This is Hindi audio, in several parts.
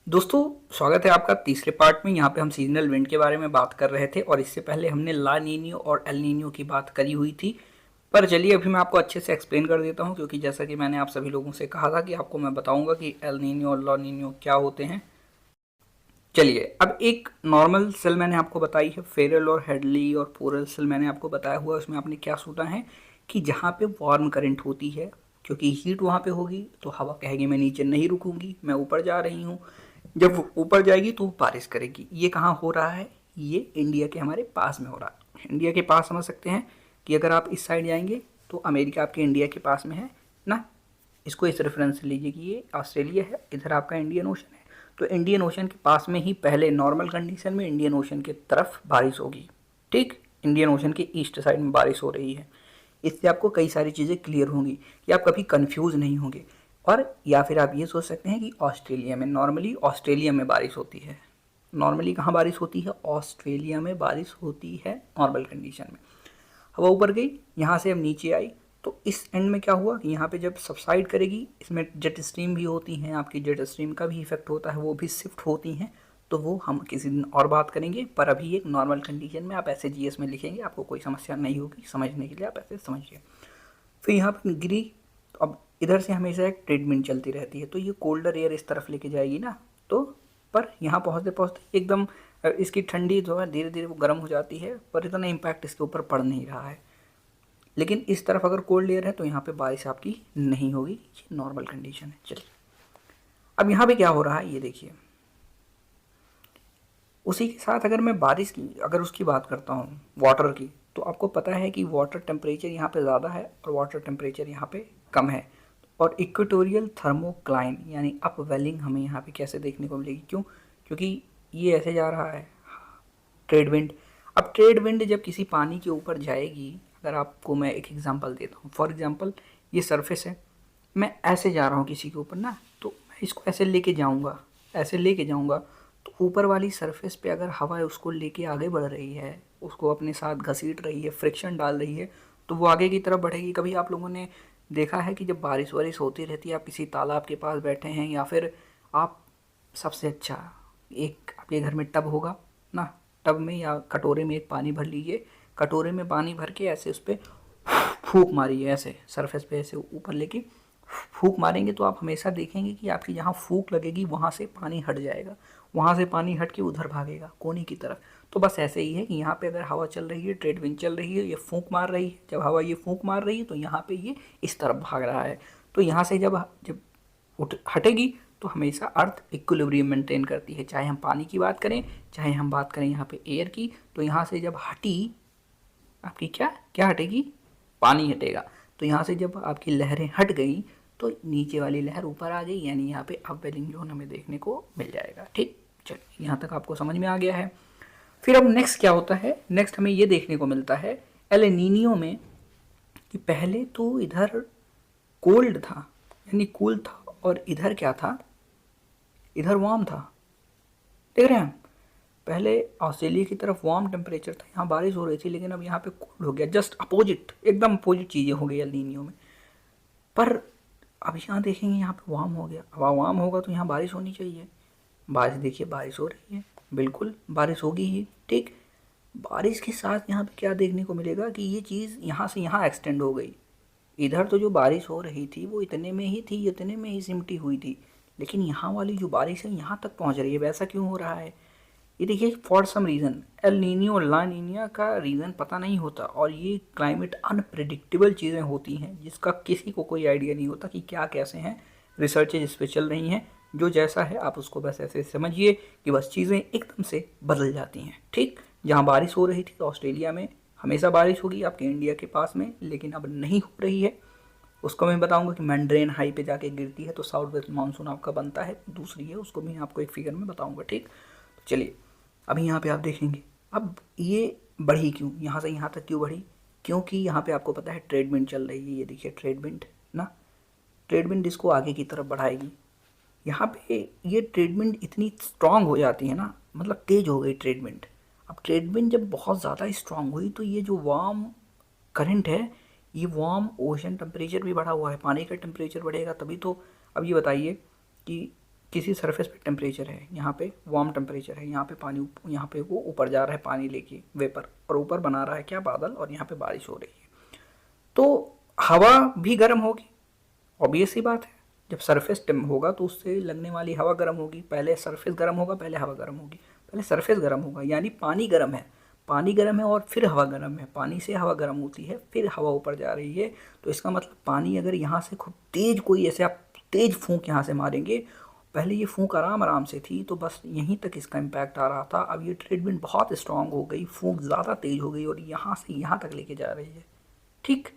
दोस्तों, स्वागत है आपका तीसरे पार्ट में। यहाँ पे हम सीजनल विंड के बारे में बात कर रहे थे और इससे पहले हमने ला नीनियो और एल नीनियो की बात करी हुई थी। पर चलिए अभी मैं आपको अच्छे से एक्सप्लेन कर देता हूँ, क्योंकि जैसा कि मैंने आप सभी लोगों से कहा था कि आपको मैं बताऊंगा कि एल नीनियो और ला नीनियो क्या होते हैं। चलिए, अब एक नॉर्मल सेल मैंने आपको बताई है, फेरल और हेडली और पोरल सेल मैंने आपको बताया हुआ है। उसमें आपने क्या सुना है कि जहाँ पे वार्म करंट होती है, क्योंकि हीट वहाँ पे होगी तो हवा कहेगी मैं नीचे नहीं रुकूंगी, मैं ऊपर जा रही हूँ। जब वो ऊपर जाएगी तो वो बारिश करेगी। ये कहाँ हो रहा है? ये इंडिया के हमारे पास में हो रहा है। इंडिया के पास समझ सकते हैं कि अगर आप इस साइड जाएंगे तो अमेरिका आपके इंडिया के पास में है ना। इसको इस रेफरेंस से लीजिए कि ये ऑस्ट्रेलिया है, इधर आपका इंडियन ओशन है। तो इंडियन ओशन के पास में ही पहले नॉर्मल कंडीशन में इंडियन ओशन की तरफ बारिश होगी। ठीक, इंडियन ओशन के ईस्ट साइड में बारिश हो रही है। इससे आपको कई सारी चीज़ें क्लियर होंगी कि आप कभी कंफ्यूज नहीं होंगे। और या फिर आप ये सोच सकते हैं कि ऑस्ट्रेलिया में, नॉर्मली ऑस्ट्रेलिया में बारिश होती है। नॉर्मली कहाँ बारिश होती है? ऑस्ट्रेलिया में बारिश होती है नॉर्मल कंडीशन में। हवा ऊपर गई, यहाँ से अब नीचे आई, तो इस एंड में क्या हुआ कि यहाँ पे जब सबसाइड करेगी, इसमें जेट स्ट्रीम भी होती हैं, आपकी जेट स्ट्रीम का भी इफेक्ट होता है, वो भी शिफ्ट होती हैं। तो वो हम किसी दिन और बात करेंगे, पर अभी एक नॉर्मल कंडीशन में आप ऐसे जीएस में लिखेंगे, आपको कोई समस्या नहीं होगी। समझने के लिए आप ऐसे समझिए। फिर यहाँ पर गिरी, तो अब इधर से हमेशा एक ट्रीटमेंट चलती रहती है, तो ये कोल्डर एयर इस तरफ लेके जाएगी ना। तो पर यहाँ पहुँचते पहुँचते एकदम इसकी ठंडी जो है धीरे धीरे वो गर्म हो जाती है, पर इतना इम्पैक्ट इसके ऊपर पड़ नहीं रहा है। लेकिन इस तरफ अगर कोल्ड एयर है तो यहाँ पे बारिश आपकी नहीं होगी। ये नॉर्मल कंडीशन है। चलिए, अब यहाँ पे क्या हो रहा है ये देखिए। उसी के साथ अगर मैं बारिश की, अगर उसकी बात करता हूँ वाटर की, तो आपको पता है कि वाटर टेम्परेचर यहाँ पे ज़्यादा है और वाटर टेम्परेचर यहाँ पे कम है। और इक्वेटोरियल थर्मोक्लाइन यानी अपवेलिंग हमें यहाँ पे कैसे देखने को मिलेगी? क्यों? क्योंकि ये ऐसे जा रहा है ट्रेड विंड। अब ट्रेड विंड जब किसी पानी के ऊपर जाएगी, अगर आपको मैं एक एग्जांपल देता हूँ, फॉर एग्जांपल ये सरफेस है, मैं ऐसे जा रहा हूँ किसी के ऊपर ना, तो मैं इसको ऐसे लेके जाऊँगा, ऐसे लेके जाऊँगा, तो ऊपर वाली सरफेस पे अगर हवा है उसको लेके आगे बढ़ रही है, उसको अपने साथ घसीट रही है, फ्रिक्शन डाल रही है, तो वो आगे की तरफ बढ़ेगी। कभी आप लोगों ने देखा है कि जब बारिश वारिश होती रहती है, आप किसी तालाब के पास बैठे हैं, या फिर आप, सबसे अच्छा, एक आपके घर में टब होगा ना, टब में या कटोरे में एक पानी भर लीजिए, कटोरे में पानी भर के ऐसे उस पर फूंक मारिए, ऐसे सरफेस पे ऐसे ऊपर लेके फूंक मारेंगे, तो आप हमेशा देखेंगे कि आपकी जहाँ फूंक लगेगी वहाँ से पानी हट जाएगा, वहाँ से पानी हट के उधर भागेगा कोने की तरफ। तो बस ऐसे ही है कि यहाँ पे अगर हवा चल रही है, ट्रेड विंड चल रही है, ये फूंक मार रही है, जब हवा ये फूंक मार रही है तो यहाँ पे ये इस तरफ भाग रहा है। तो यहाँ से जब जब उठ हटेगी तो हमेशा अर्थ इक्विलिब्रियम मेंटेन करती है। चाहे हम पानी की बात करें, चाहे हम बात करें यहाँ पे एयर की, तो यहाँ से जब हटी आपकी क्या क्या हटेगी? पानी हटेगा। तो यहाँ से जब आपकी लहरें हट गई तो नीचे वाली लहर ऊपर आ गई, यानी यहाँ पे अपवेलिंग जोन हमें देखने को मिल जाएगा। ठीक, चलिए यहाँ तक आपको समझ में आ गया है। फिर अब नेक्स्ट क्या होता है? नेक्स्ट हमें ये देखने को मिलता है एल नीनियो में कि पहले तो इधर कोल्ड था यानी कूल था, और इधर क्या था? इधर वार्म था। देख रहे हैं हम, पहले ऑस्ट्रेलिया की तरफ वार्म टेम्परेचर था, यहाँ बारिश हो रही थी, लेकिन अब यहाँ पे कोल्ड हो गया। जस्ट अपोजिट, एकदम अपोजिट चीज़ें हो गई एल नीनियो में। पर अब यहाँ देखेंगे, यहाँ पे वार्म हो गया। अब वार्म होगा तो यहाँ बारिश होनी चाहिए। बारिश देखिए, बारिश हो रही है, बिल्कुल बारिश होगी ही। ठीक, बारिश के साथ यहाँ पे क्या देखने को मिलेगा कि ये चीज़ यहाँ से यहाँ एक्सटेंड हो गई। इधर तो जो बारिश हो रही थी वो इतने में ही थी, इतने में ही सिमटी हुई थी, लेकिन यहाँ वाली जो बारिश है यहाँ तक पहुँच रही है। वैसा क्यों हो रहा है? ये देखिए, for some reason El Nino और ला नीनिया का रीज़न पता नहीं होता, और ये क्लाइमेट अनप्रिडिक्टेबल चीज़ें होती हैं जिसका किसी को कोई आइडिया नहीं होता कि क्या कैसे हैं। रिसर्चेज इस पर चल रही हैं, जो जैसा है आप उसको बस ऐसे समझिए कि बस चीज़ें एकदम से बदल जाती हैं। ठीक, जहाँ बारिश हो रही थी ऑस्ट्रेलिया में, हमेशा बारिश होगी आपके इंडिया के पास में, लेकिन अब नहीं हो रही है। उसको मैं बताऊंगा कि मैंड्रेन हाई पे जाके गिरती है तो साउथ वेस्ट मानसून आपका बनता है। दूसरी है, उसको भी आपको एक फिगर में बताऊंगा। ठीक, तो चलिए अभी यहाँ पे आप देखेंगे, अब ये बढ़ी क्यों, यहाँ से यहाँ तक क्यों बढ़ी? क्योंकि यहाँ पे आपको पता है ट्रेड विंड चल रही है। ये देखिए ट्रेड विंड ना, ट्रेड विंड इसको आगे की तरफ बढ़ाएगी। यहाँ पे ये ट्रेड विंड इतनी स्ट्रांग हो जाती है ना, मतलब तेज हो गई ट्रेड विंड। अब ट्रेड विंड जब बहुत ज़्यादा स्ट्रांग हुई तो ये जो वार्म करंट है, ये वार्म ओशन टेम्परेचर भी बढ़ा हुआ है, पानी का टेम्परेचर बढ़ेगा तभी तो। अब ये बताइए कि किसी सरफेस पे टेम्परेचर है, यहाँ पे वार्म टेम्परेचर है, यहाँ पे पानी, यहाँ पे वो ऊपर जा रहा है पानी लेके वेपर, और ऊपर बना रहा है क्या, बादल, और यहाँ पे बारिश हो रही है। तो हवा भी गर्म होगी, ऑब्वियस सी बात है। जब सरफेस होगा तो उससे लगने वाली हवा गर्म होगी। पहले सरफेस गर्म होगा, पहले हवा गर्म होगी, पहले सरफेस गर्म होगा, यानी पानी गर्म है, पानी गर्म है और फिर हवा गर्म है, पानी से हवा गर्म होती है, फिर हवा ऊपर जा रही है। तो इसका मतलब पानी अगर यहाँ से खूब तेज, कोई ऐसे आप तेज फूंक यहाँ से मारेंगे, पहले ये फूंक आराम आराम से थी तो बस यहीं तक इसका इम्पैक्ट आ रहा था, अब ये ट्रेड विंड बहुत स्ट्रांग हो गई, फूंक ज़्यादा तेज हो गई और यहाँ से यहाँ तक लेके जा रही है। ठीक,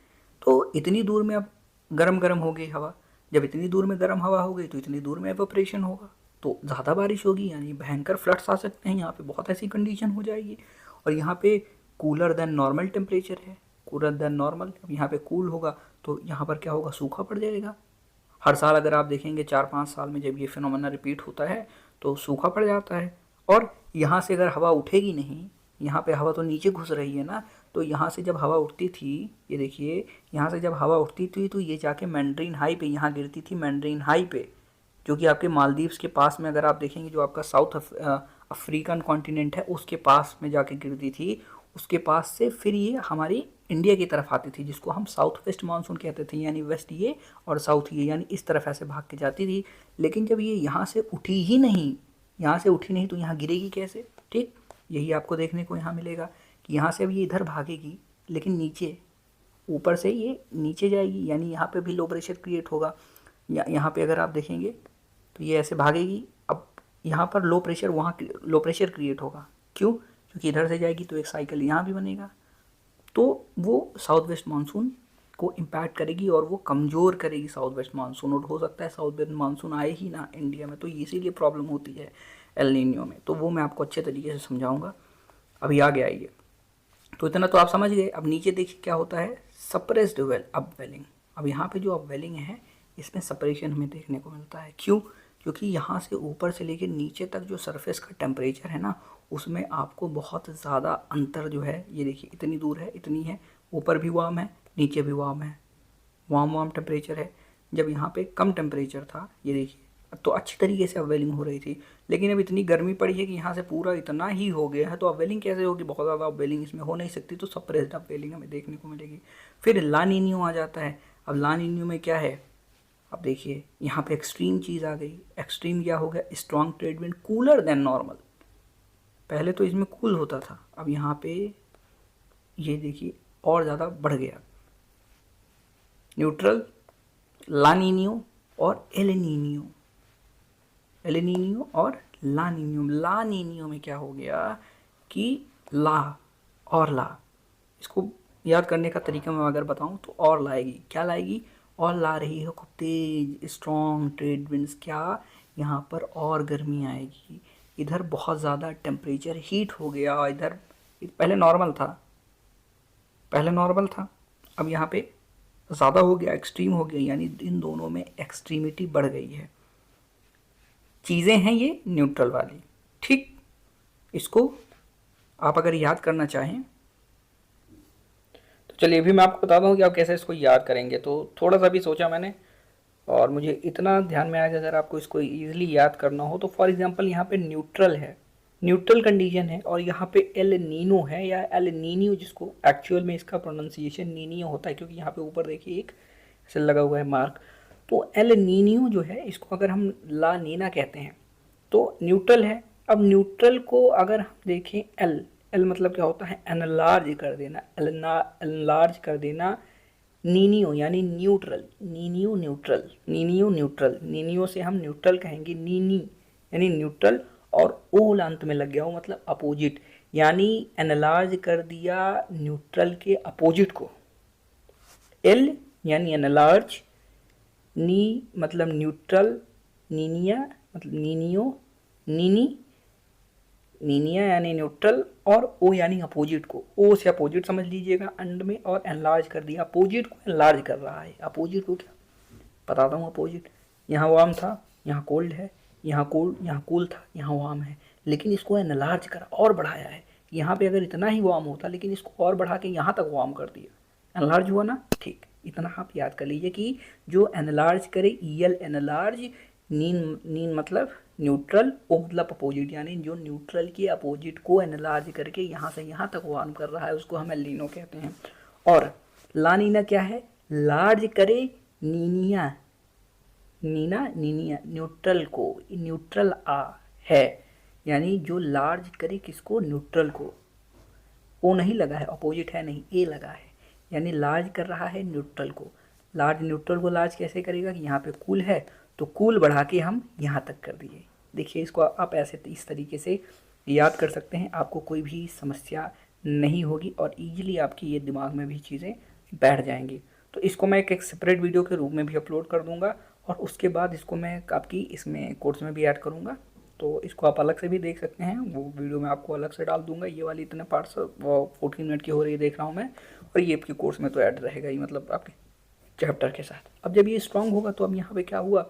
तो इतनी दूर में अब गर्म गर्म हो गई हवा, जब इतनी दूर में गर्म हवा हो गई तो इतनी दूर में एवोपरेशन होगा, तो ज़्यादा बारिश होगी, यानी भयंकर फ्लड्स आ सकते हैं, यहाँ पे बहुत ऐसी कंडीशन हो जाएगी। और यहाँ पे कूलर देन नॉर्मल टेम्परेचर है, कूलर देन नॉर्मल, अब यहाँ पे कूल होगा तो यहाँ पर क्या होगा, सूखा पड़ जाएगा। हर साल अगर आप देखेंगे 4-5 साल में जब ये फिनोमेना रिपीट होता है तो सूखा पड़ जाता है। और यहाँ से अगर हवा उठेगी नहीं, यहाँ पे हवा तो नीचे घुस रही है ना, तो यहाँ से जब हवा उठती थी, ये देखिए, यहाँ से जब हवा उठती थी तो ये जाके मैंड्रीन हाई पे यहाँ गिरती थी, मैंड्रीन हाई पे, जो कि आपके मालदीव्स के पास में, अगर आप देखेंगे जो आपका साउथ अफ्रीकन कॉन्टिनेंट है उसके पास में जाके गिरती थी, उसके पास से फिर ये हमारी इंडिया की तरफ आती थी, जिसको हम साउथ वेस्ट मानसून कहते थे, यानी वेस्ट ये और साउथ ये, यानी इस तरफ ऐसे भाग के जाती थी। लेकिन जब ये यहाँ से उठी ही नहीं, यहाँ से उठी नहीं तो यहाँ गिरेगी कैसे? ठीक, यही आपको देखने को यहाँ मिलेगा कि यहाँ से अब ये इधर भागेगी, लेकिन नीचे, ऊपर से ये नीचे जाएगी, यानी यहाँ पे भी लो प्रेशर क्रिएट होगा। यहाँ पे अगर आप देखेंगे तो ये ऐसे भागेगी, अब यहाँ पर लो प्रेशर, वहाँ लो प्रेशर क्रिएट होगा, क्यों? क्योंकि इधर से जाएगी तो एक साइकिल यहाँ भी बनेगा, तो वो साउथ वेस्ट मानसून को इम्पैक्ट करेगी और वो कमज़ोर करेगी साउथ वेस्ट मानसून, और हो सकता है साउथ वेस्ट मानसून आए ही ना इंडिया में, तो इसीलिए प्रॉब्लम होती है एल नीनियो में। तो वो मैं आपको अच्छे तरीके से समझाऊंगा। अभी आगे आइए, तो इतना तो आप समझ गए। अब नीचे देखिए क्या होता है, सप्रेस्ड अपवेलिंग। अब यहाँ पे जो अपवेलिंग है इसमें सपरेशन हमें देखने को मिलता है, क्यों? क्योंकि यहाँ से ऊपर से लेकर नीचे तक जो सरफेस का टेम्परेचर है ना, उसमें आपको बहुत ज़्यादा अंतर जो है, ये देखिए इतनी दूर है, इतनी है, ऊपर भी वार्म है, नीचे भी वार्म है, वार्म टेम्परेचर है। जब यहाँ पे कम टेम्परेचर था, ये देखिए, तो अच्छी तरीके से अपवेलिंग हो रही थी, लेकिन अब इतनी गर्मी पड़ी है कि यहाँ से पूरा इतना ही हो गया है, तो अपवेलिंग कैसे होगी? बहुत ज़्यादा अपवेलिंग इसमें हो नहीं सकती, तो सप्रेस्ड अपवेलिंग हमें देखने को मिलेगी। फिर ला नीनियो आ जाता है। अब ला नीनियो में क्या है, अब देखिए यहाँ पे एक्सट्रीम चीज़ आ गई। एक्सट्रीम क्या हो गया? Strong trade wind cooler than normal. पहले तो इसमें कूल होता था, अब यहाँ पे ये देखिए और ज़्यादा बढ़ गया। न्यूट्रल, ला नीनियो और एल नीनियो, एल नीनियो और ला नीनियो। ला नीनियो में क्या हो गया कि ला और ला, इसको याद करने का तरीका मैं अगर बताऊं तो और लाएगी, क्या लाएगी? और ला रही है खूब तेज स्ट्रॉन्ग ट्रेड विंड्स। क्या? यहाँ पर और गर्मी आएगी, इधर बहुत ज़्यादा टेम्परेचर हीट हो गया, इधर पहले नॉर्मल था, पहले नॉर्मल था, अब यहाँ पे ज़्यादा हो गया, एक्सट्रीम हो गया, यानी इन दोनों में एक्सट्रीमिटी बढ़ गई है। चीज़ें हैं ये न्यूट्रल वाली, ठीक। इसको आप अगर याद करना चाहें तो चलिए भी मैं आपको बताता हूँ कि आप कैसे इसको याद करेंगे। तो थोड़ा सा भी सोचा मैंने और मुझे इतना ध्यान में आया कि अगर आपको इसको ईजिली याद करना हो तो फॉर एग्जांपल यहाँ पे न्यूट्रल है, न्यूट्रल कंडीशन है, और यहाँ पे एल नीनो है या एल नीनियो, जिसको एक्चुअल में इसका प्रोनाउंसिएशन नीनियो होता है, क्योंकि यहाँ पे ऊपर देखिए एक ऐसे लगा हुआ है मार्क। तो एल नीनियो जो है इसको अगर हम ला नीना कहते हैं तो न्यूट्रल है। अब न्यूट्रल को अगर हम देखें, एल, एल मतलब क्या होता है? एनलार्ज कर देना, एनलार्ज कर देना। नीनियो यानी neutral, Niño neutral, Niño neutral, Niño से हम न्यूट्रल कहेंगे, नीनी यानी न्यूट्रल, और ओल अंत में लग गया हो मतलब अपोजिट, यानी एनालार्ज कर दिया न्यूट्रल के अपोजिट को। एल यानी एनालार्ज, नी मतलब न्यूट्रल, नीनिया मतलब नीनियो, नीनी, नीनिया यानी न्यूट्रल, और ओ यानी अपोजिट को, ओ से अपोजिट समझ लीजिएगा अंड में, और एनलार्ज कर दिया, अपोजिट को एनलार्ज कर रहा है। अपोजिट को क्या बताता हूँ? अपोजिट, यहाँ वार्म था, यहाँ कोल्ड है, यहाँ कोल्ड, यहाँ कूल था, यहाँ वार्म है, लेकिन इसको एनलार्ज करा और बढ़ाया है। यहाँ पे अगर इतना ही वार्म होता, लेकिन इसको और बढ़ा के यहाँ तक वार्म कर दिया, एनलार्ज हुआ ना। ठीक, इतना आप याद कर लीजिए कि जो एनलार्ज करे, ई एल एनलार्ज, नीन नीन मतलब न्यूट्रल, ओ मतलब अपोजिट, यानी जो न्यूट्रल के अपोजिट को एनालार्ज करके यहाँ से यहाँ तक वार्म कर रहा है उसको हम एल नीनो कहते हैं। और ला नीना क्या है, लार्ज करे नीनिया, नीना नीनिया न्यूट्रल को, न्यूट्रल आ है, यानी जो लार्ज करे किसको, न्यूट्रल को। ओ नहीं लगा है, अपोजिट है नहीं, ए लगा है, यानी लार्ज कर रहा है न्यूट्रल को। लार्ज न्यूट्रल को लार्ज कैसे करेगा कि यहाँ पे कूल है तो कूल बढ़ा के हम यहाँ तक कर दिए। देखिए इसको आप ऐसे इस तरीके से याद कर सकते हैं, आपको कोई भी समस्या नहीं होगी और ईजिली आपकी ये दिमाग में भी चीज़ें बैठ जाएंगी। तो इसको मैं एक सेपरेट वीडियो के रूप में भी अपलोड कर दूंगा और उसके बाद इसको मैं आपकी इसमें कोर्स में भी ऐड करूँगा, तो इसको आप अलग से भी देख सकते हैं, वो वीडियो मैं आपको अलग से डाल दूंगा। ये वाली इतने पार्ट्स 14 मिनट की हो रही है देख रहा हूँ मैं, और ये आपके कोर्स में तो ऐड रहेगा ही, मतलब आपके चैप्टर के साथ। अब जब ये स्ट्रांग होगा तो अब यहाँ पे क्या हुआ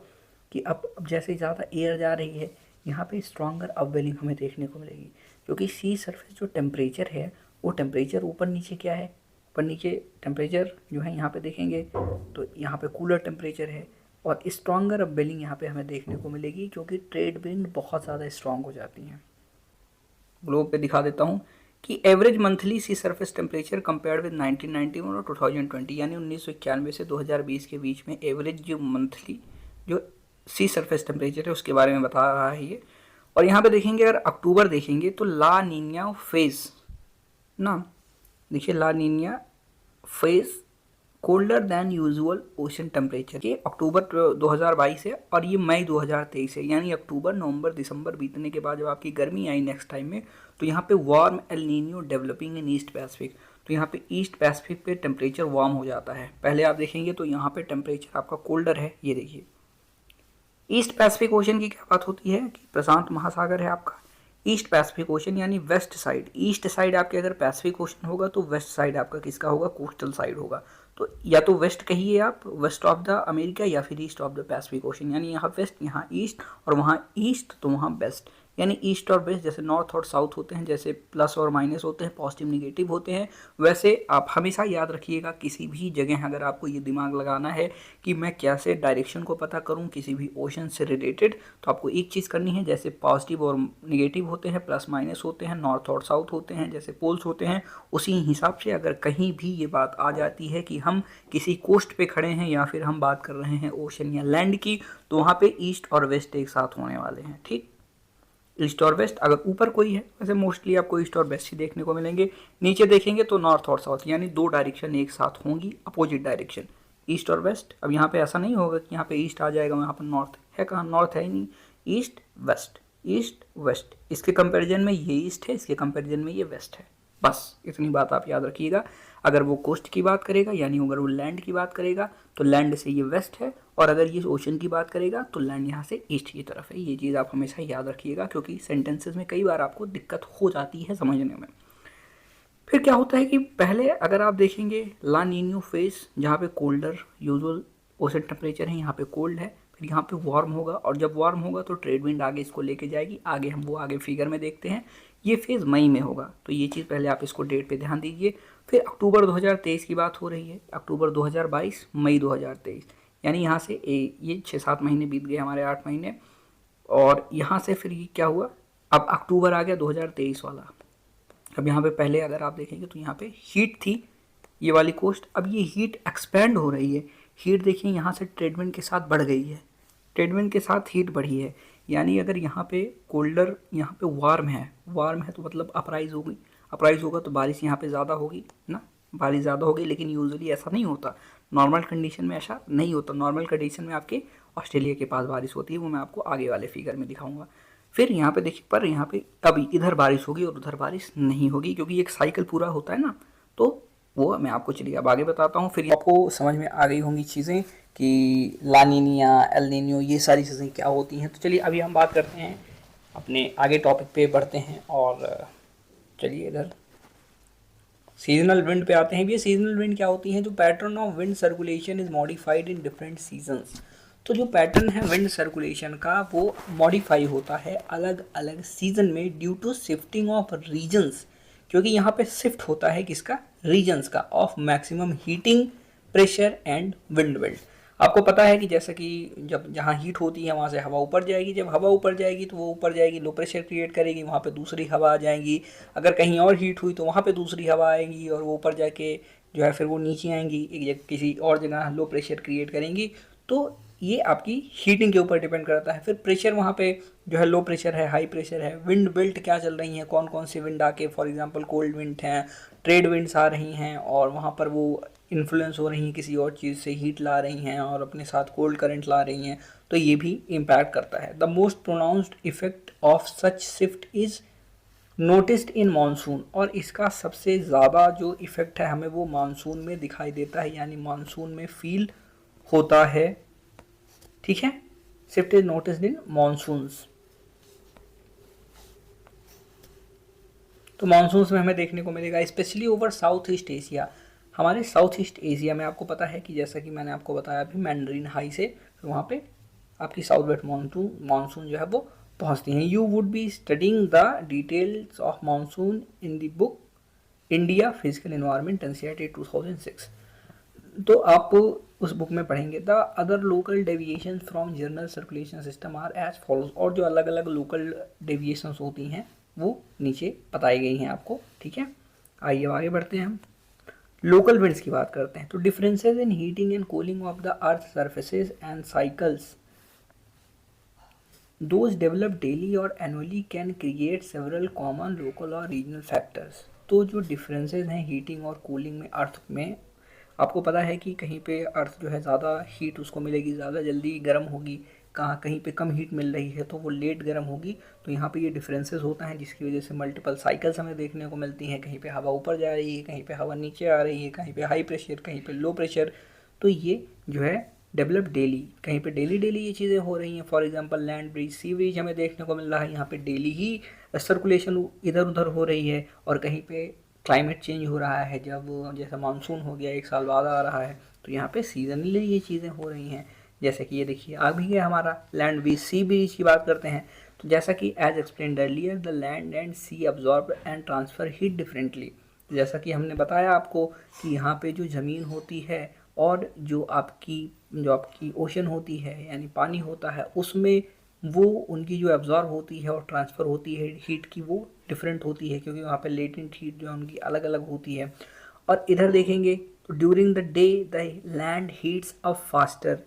कि अब जैसे ज़्यादा एयर जा रही है यहाँ पे स्ट्रॉन्गर अपवेलिंग हमें देखने को मिलेगी, क्योंकि सी सरफेस जो टेम्परेचर है वो टेम्परेचर ऊपर नीचे क्या है, ऊपर नीचे टेम्परेचर जो है यहाँ पे देखेंगे तो यहाँ पे कूलर टेम्परेचर है और स्ट्रॉन्गर अपवेलिंग यहाँ पे हमें देखने को मिलेगी, क्योंकि ट्रेड विंड बहुत ज़्यादा स्ट्रॉन्ग हो जाती हैं। ग्लोब पे दिखा देता हूँ कि average monthly sea surface temperature compared with 1991 और 2020, यानी 1991 से 2020 के बीच में एवरेज जो मंथली जो सी सरफेस टेम्परेचर है उसके बारे में बता रहा है ये। और यहाँ पे देखेंगे अगर अक्टूबर देखेंगे तो ला नीनिया फेज ना, देखिए la nina phase colder than usual ocean temperature, ये अक्टूबर 2022 है और ये मई 2023 है, यानी अक्टूबर नवंबर दिसंबर बीतने के बाद जब आपकी गर्मी आई नेक्स्ट टाइम में तो यहाँ पे warm L Niño developing in east Pacific, तो यहाँ पे ईस्ट पैसिफिक पे टेम्परेचर वार्म हो जाता है। पहले आप देखेंगे तो यहाँ पे टेम्परेचर आपका कोल्डर है, ये देखिए ईस्ट पैसिफिक ओशन की क्या बात होती है कि प्रशांत महासागर है आपका, ईस्ट पैसिफिक ओशन यानी वेस्ट साइड, ईस्ट साइड आपके अगर पैसिफिक ओशन होगा तो वेस्ट साइड आपका किसका होगा, कोस्टल साइड होगा। तो या तो वेस्ट कहिए आप, वेस्ट ऑफ द अमेरिका, या फिर east of the Pacific ocean, यानी यहाँ वेस्ट यहाँ ईस्ट और वहाँ ईस्ट तो वहाँ वेस्ट, यानी ईस्ट और वेस्ट जैसे नॉर्थ और साउथ होते हैं, जैसे प्लस और माइनस होते हैं, पॉजिटिव निगेटिव होते हैं, वैसे आप हमेशा याद रखिएगा किसी भी जगह अगर आपको ये दिमाग लगाना है कि मैं कैसे डायरेक्शन को पता करूँ किसी भी ओशन से रिलेटेड, तो आपको एक चीज़ करनी है, जैसे पॉजिटिव और निगेटिव होते हैं, प्लस माइनस होते हैं, नॉर्थ और साउथ होते हैं, जैसे पोल्स होते हैं, उसी हिसाब से अगर कहीं भी ये बात आ जाती है कि हम किसी कोस्ट पे खड़े हैं या फिर हम बात कर रहे हैं ओशन या लैंड की, तो वहाँ पे ईस्ट और वेस्ट एक साथ होने वाले हैं। ठीक, ईस्ट और वेस्ट, अगर ऊपर कोई है वैसे मोस्टली आपको ईस्ट और वेस्ट ही देखने को मिलेंगे, नीचे देखेंगे तो नॉर्थ और साउथ, यानी दो डायरेक्शन एक साथ होंगी, अपोजिट डायरेक्शन ईस्ट और वेस्ट। अब यहाँ पे ऐसा नहीं होगा कि यहाँ पे ईस्ट आ जाएगा यहाँ पर नॉर्थ है, कहाँ नॉर्थ है ही नहीं, ईस्ट वेस्ट ईस्ट वेस्ट, इसके कंपैरिजन में ये ईस्ट है, इसके कंपैरिजन में ये वेस्ट है, बस इतनी बात आप याद रखिएगा। अगर वो कोस्ट की बात करेगा यानी अगर वो लैंड की बात करेगा तो लैंड से ये वेस्ट है, और अगर ये ओशन की बात करेगा तो लैंड यहाँ से ईस्ट की तरफ है। ये चीज़ आप हमेशा याद रखिएगा, क्योंकि सेंटेंसेस में कई बार आपको दिक्कत हो जाती है समझने में। फिर क्या होता है कि पहले अगर आप देखेंगे ला नीनियो फेज, जहाँ पे कोल्डर यूजुअल ओशन टेम्परेचर है, यहाँ पे कोल्ड है, फिर यहाँ पे वार्म होगा, और जब वार्म होगा तो ट्रेड विंड आगे इसको लेके जाएगी, आगे हम वो आगे फिगर में देखते हैं। ये फेज़ मई में होगा, तो ये चीज़ पहले आप इसको डेट पे ध्यान दीजिए। फिर अक्टूबर 2023 की बात हो रही है, अक्टूबर 2022 मई 2023, यानी यहाँ से ये 6-7 महीने बीत गए हमारे, 8 महीने, और यहाँ से फिर ये क्या हुआ, अब अक्टूबर आ गया 2023 वाला। अब यहाँ पे पहले अगर आप देखेंगे तो यहाँ पे हीट थी ये वाली कोस्ट, अब ये हीट एक्सपेंड हो रही है, हीट देखिए यहाँ से ट्रेड विंड के साथ बढ़ गई है, ट्रेड विंड के साथ हीट बढ़ी है, यानी अगर यहाँ पे कोल्डर यहाँ पे वार्म है तो मतलब अपराइज होगी, अपराइज होगा तो बारिश यहाँ पे ज़्यादा होगी ना, बारिश ज़्यादा होगी, लेकिन यूजुअली ऐसा नहीं होता, नॉर्मल कंडीशन में ऐसा नहीं होता। नॉर्मल कंडीशन में आपके ऑस्ट्रेलिया के पास बारिश होती है, वो मैं आपको आगे वाले फिगर में दिखाऊंगा। फिर यहाँ पे देखिए, पर यहाँ पे अभी इधर बारिश होगी और उधर बारिश नहीं होगी, क्योंकि एक साइकिल पूरा होता है ना, तो वो मैं आपको चलिए अब आगे बताता हूँ। फिर आपको समझ में आ गई होंगी चीज़ें कि ला नीनिया, एल नीनियो, ये सारी चीज़ें क्या होती हैं। तो चलिए अभी हम बात करते हैं, अपने आगे टॉपिक पे बढ़ते हैं, और चलिए इधर सीजनल विंड पे आते हैं। ये सीजनल विंड क्या होती है, जो pattern of wind circulation is modified in different seasons. तो जो पैटर्न है विंड सर्कुलेशन का वो मॉडिफाई होता है अलग अलग सीजन में, due to shifting of regions, क्योंकि यहाँ पे शिफ्ट होता है किसका, रीजन्स का, of maximum heating pressure and wind belt. आपको पता है कि जैसा कि जब जहाँ हीट होती है वहाँ से हवा ऊपर जाएगी, जब हवा ऊपर जाएगी तो वो ऊपर जाएगी, लो प्रेशर क्रिएट करेगी, वहाँ पे दूसरी हवा आ जाएंगी। अगर कहीं और हीट हुई तो वहाँ पे दूसरी हवा आएगी और वो ऊपर जाके जो है फिर वो नीचे आएंगी, एक जगह किसी और जगह लो प्रेशर क्रिएट करेंगी। तो ये आपकी हीटिंग के ऊपर डिपेंड करता है। फिर प्रेशर वहाँ पे जो है लो प्रेशर है, हाई प्रेशर है, विंड बेल्ट क्या चल रही हैं, कौन कौन सी विंड आके फॉर एग्जांपल कोल्ड विंड हैं, ट्रेड विंड्स आ रही हैं और वहाँ पर वो इन्फ्लुएंस हो रही हैं किसी और चीज़ से, हीट ला रही हैं और अपने साथ कोल्ड करंट ला रही हैं, तो ये भी इम्पैक्ट करता है। The most pronounced effect of such shift is noticed in monsoon, और इसका सबसे ज़्यादा जो इफ़ेक्ट है हमें वो मानसून में दिखाई देता है, यानी मानसून में फील होता है। ठीक है, shift is noticed in monsoons. तो मानसून्स में हमें देखने को मिलेगा specially over south east Asia. हमारे साउथ ईस्ट एशिया में आपको पता है कि जैसा कि मैंने आपको बताया अभी मैंडरीन हाई से फिर वहाँ पे आपकी साउथ वेस्ट मानसून जो है वो पहुँचती हैं। You would be studying the details of monsoon in the book India physical environment NCERT 2006। तो आप उस बुक में पढ़ेंगे। The other local deviation from general circulation system are as follows, और जो अलग अलग लोकल डेविएशंस होती हैं वो नीचे बताई गई हैं आपको। ठीक है, आइए आगे बढ़ते हैं, हम लोकल विंड्स की बात करते हैं। तो differences in heating and cooling of the earth surfaces and cycles those develop daily और annually can create several common local और रीजनल फैक्टर्स। तो जो डिफरेंसेस हैं हीटिंग और कूलिंग में अर्थ में, आपको पता है कि कहीं पे अर्थ जो है ज़्यादा हीट उसको मिलेगी, ज़्यादा जल्दी गर्म होगी, कहाँ कहीं पे कम हीट मिल रही है तो वो लेट गर्म होगी। तो यहाँ पे ये डिफरेंसेस होता है जिसकी वजह से मल्टीपल साइकिल्स हमें देखने को मिलती हैं। कहीं पे हवा ऊपर जा रही है, कहीं पे हवा नीचे आ रही है, कहीं पे हाई प्रेशर, कहीं पे लो प्रेशर। तो ये जो है डेवलप डेली, कहीं पे डेली डेली ये चीज़ें हो रही हैं। For example land breeze, sea breeze हमें देखने को मिल रहा है, यहाँ पे डेली ही सर्कुलेशन इधर उधर हो रही है। और कहीं पे क्लाइमेट चेंज हो रहा है, जब जैसे मानसून हो गया एक साल बाद आ रहा है तो यहाँ पे सीजनली ये चीज़ें हो रही हैं। जैसे कि ये देखिए आ भी है हमारा लैंड ब्रिज, सी ब्रिज की बात करते हैं। तो जैसा कि as explained earlier the land and sea absorb and transfer heat differently. जैसा कि हमने बताया आपको कि यहाँ पे जो ज़मीन होती है और जो आपकी ओशन होती है यानी पानी होता है, उसमें वो उनकी जो एब्जॉर्ब होती है और ट्रांसफ़र होती है हीट की वो डिफरेंट होती है, क्योंकि वहाँ पे लेटेंट हीट जो है उनकी अलग अलग होती है। और इधर देखेंगे तो during the day the land heats up faster,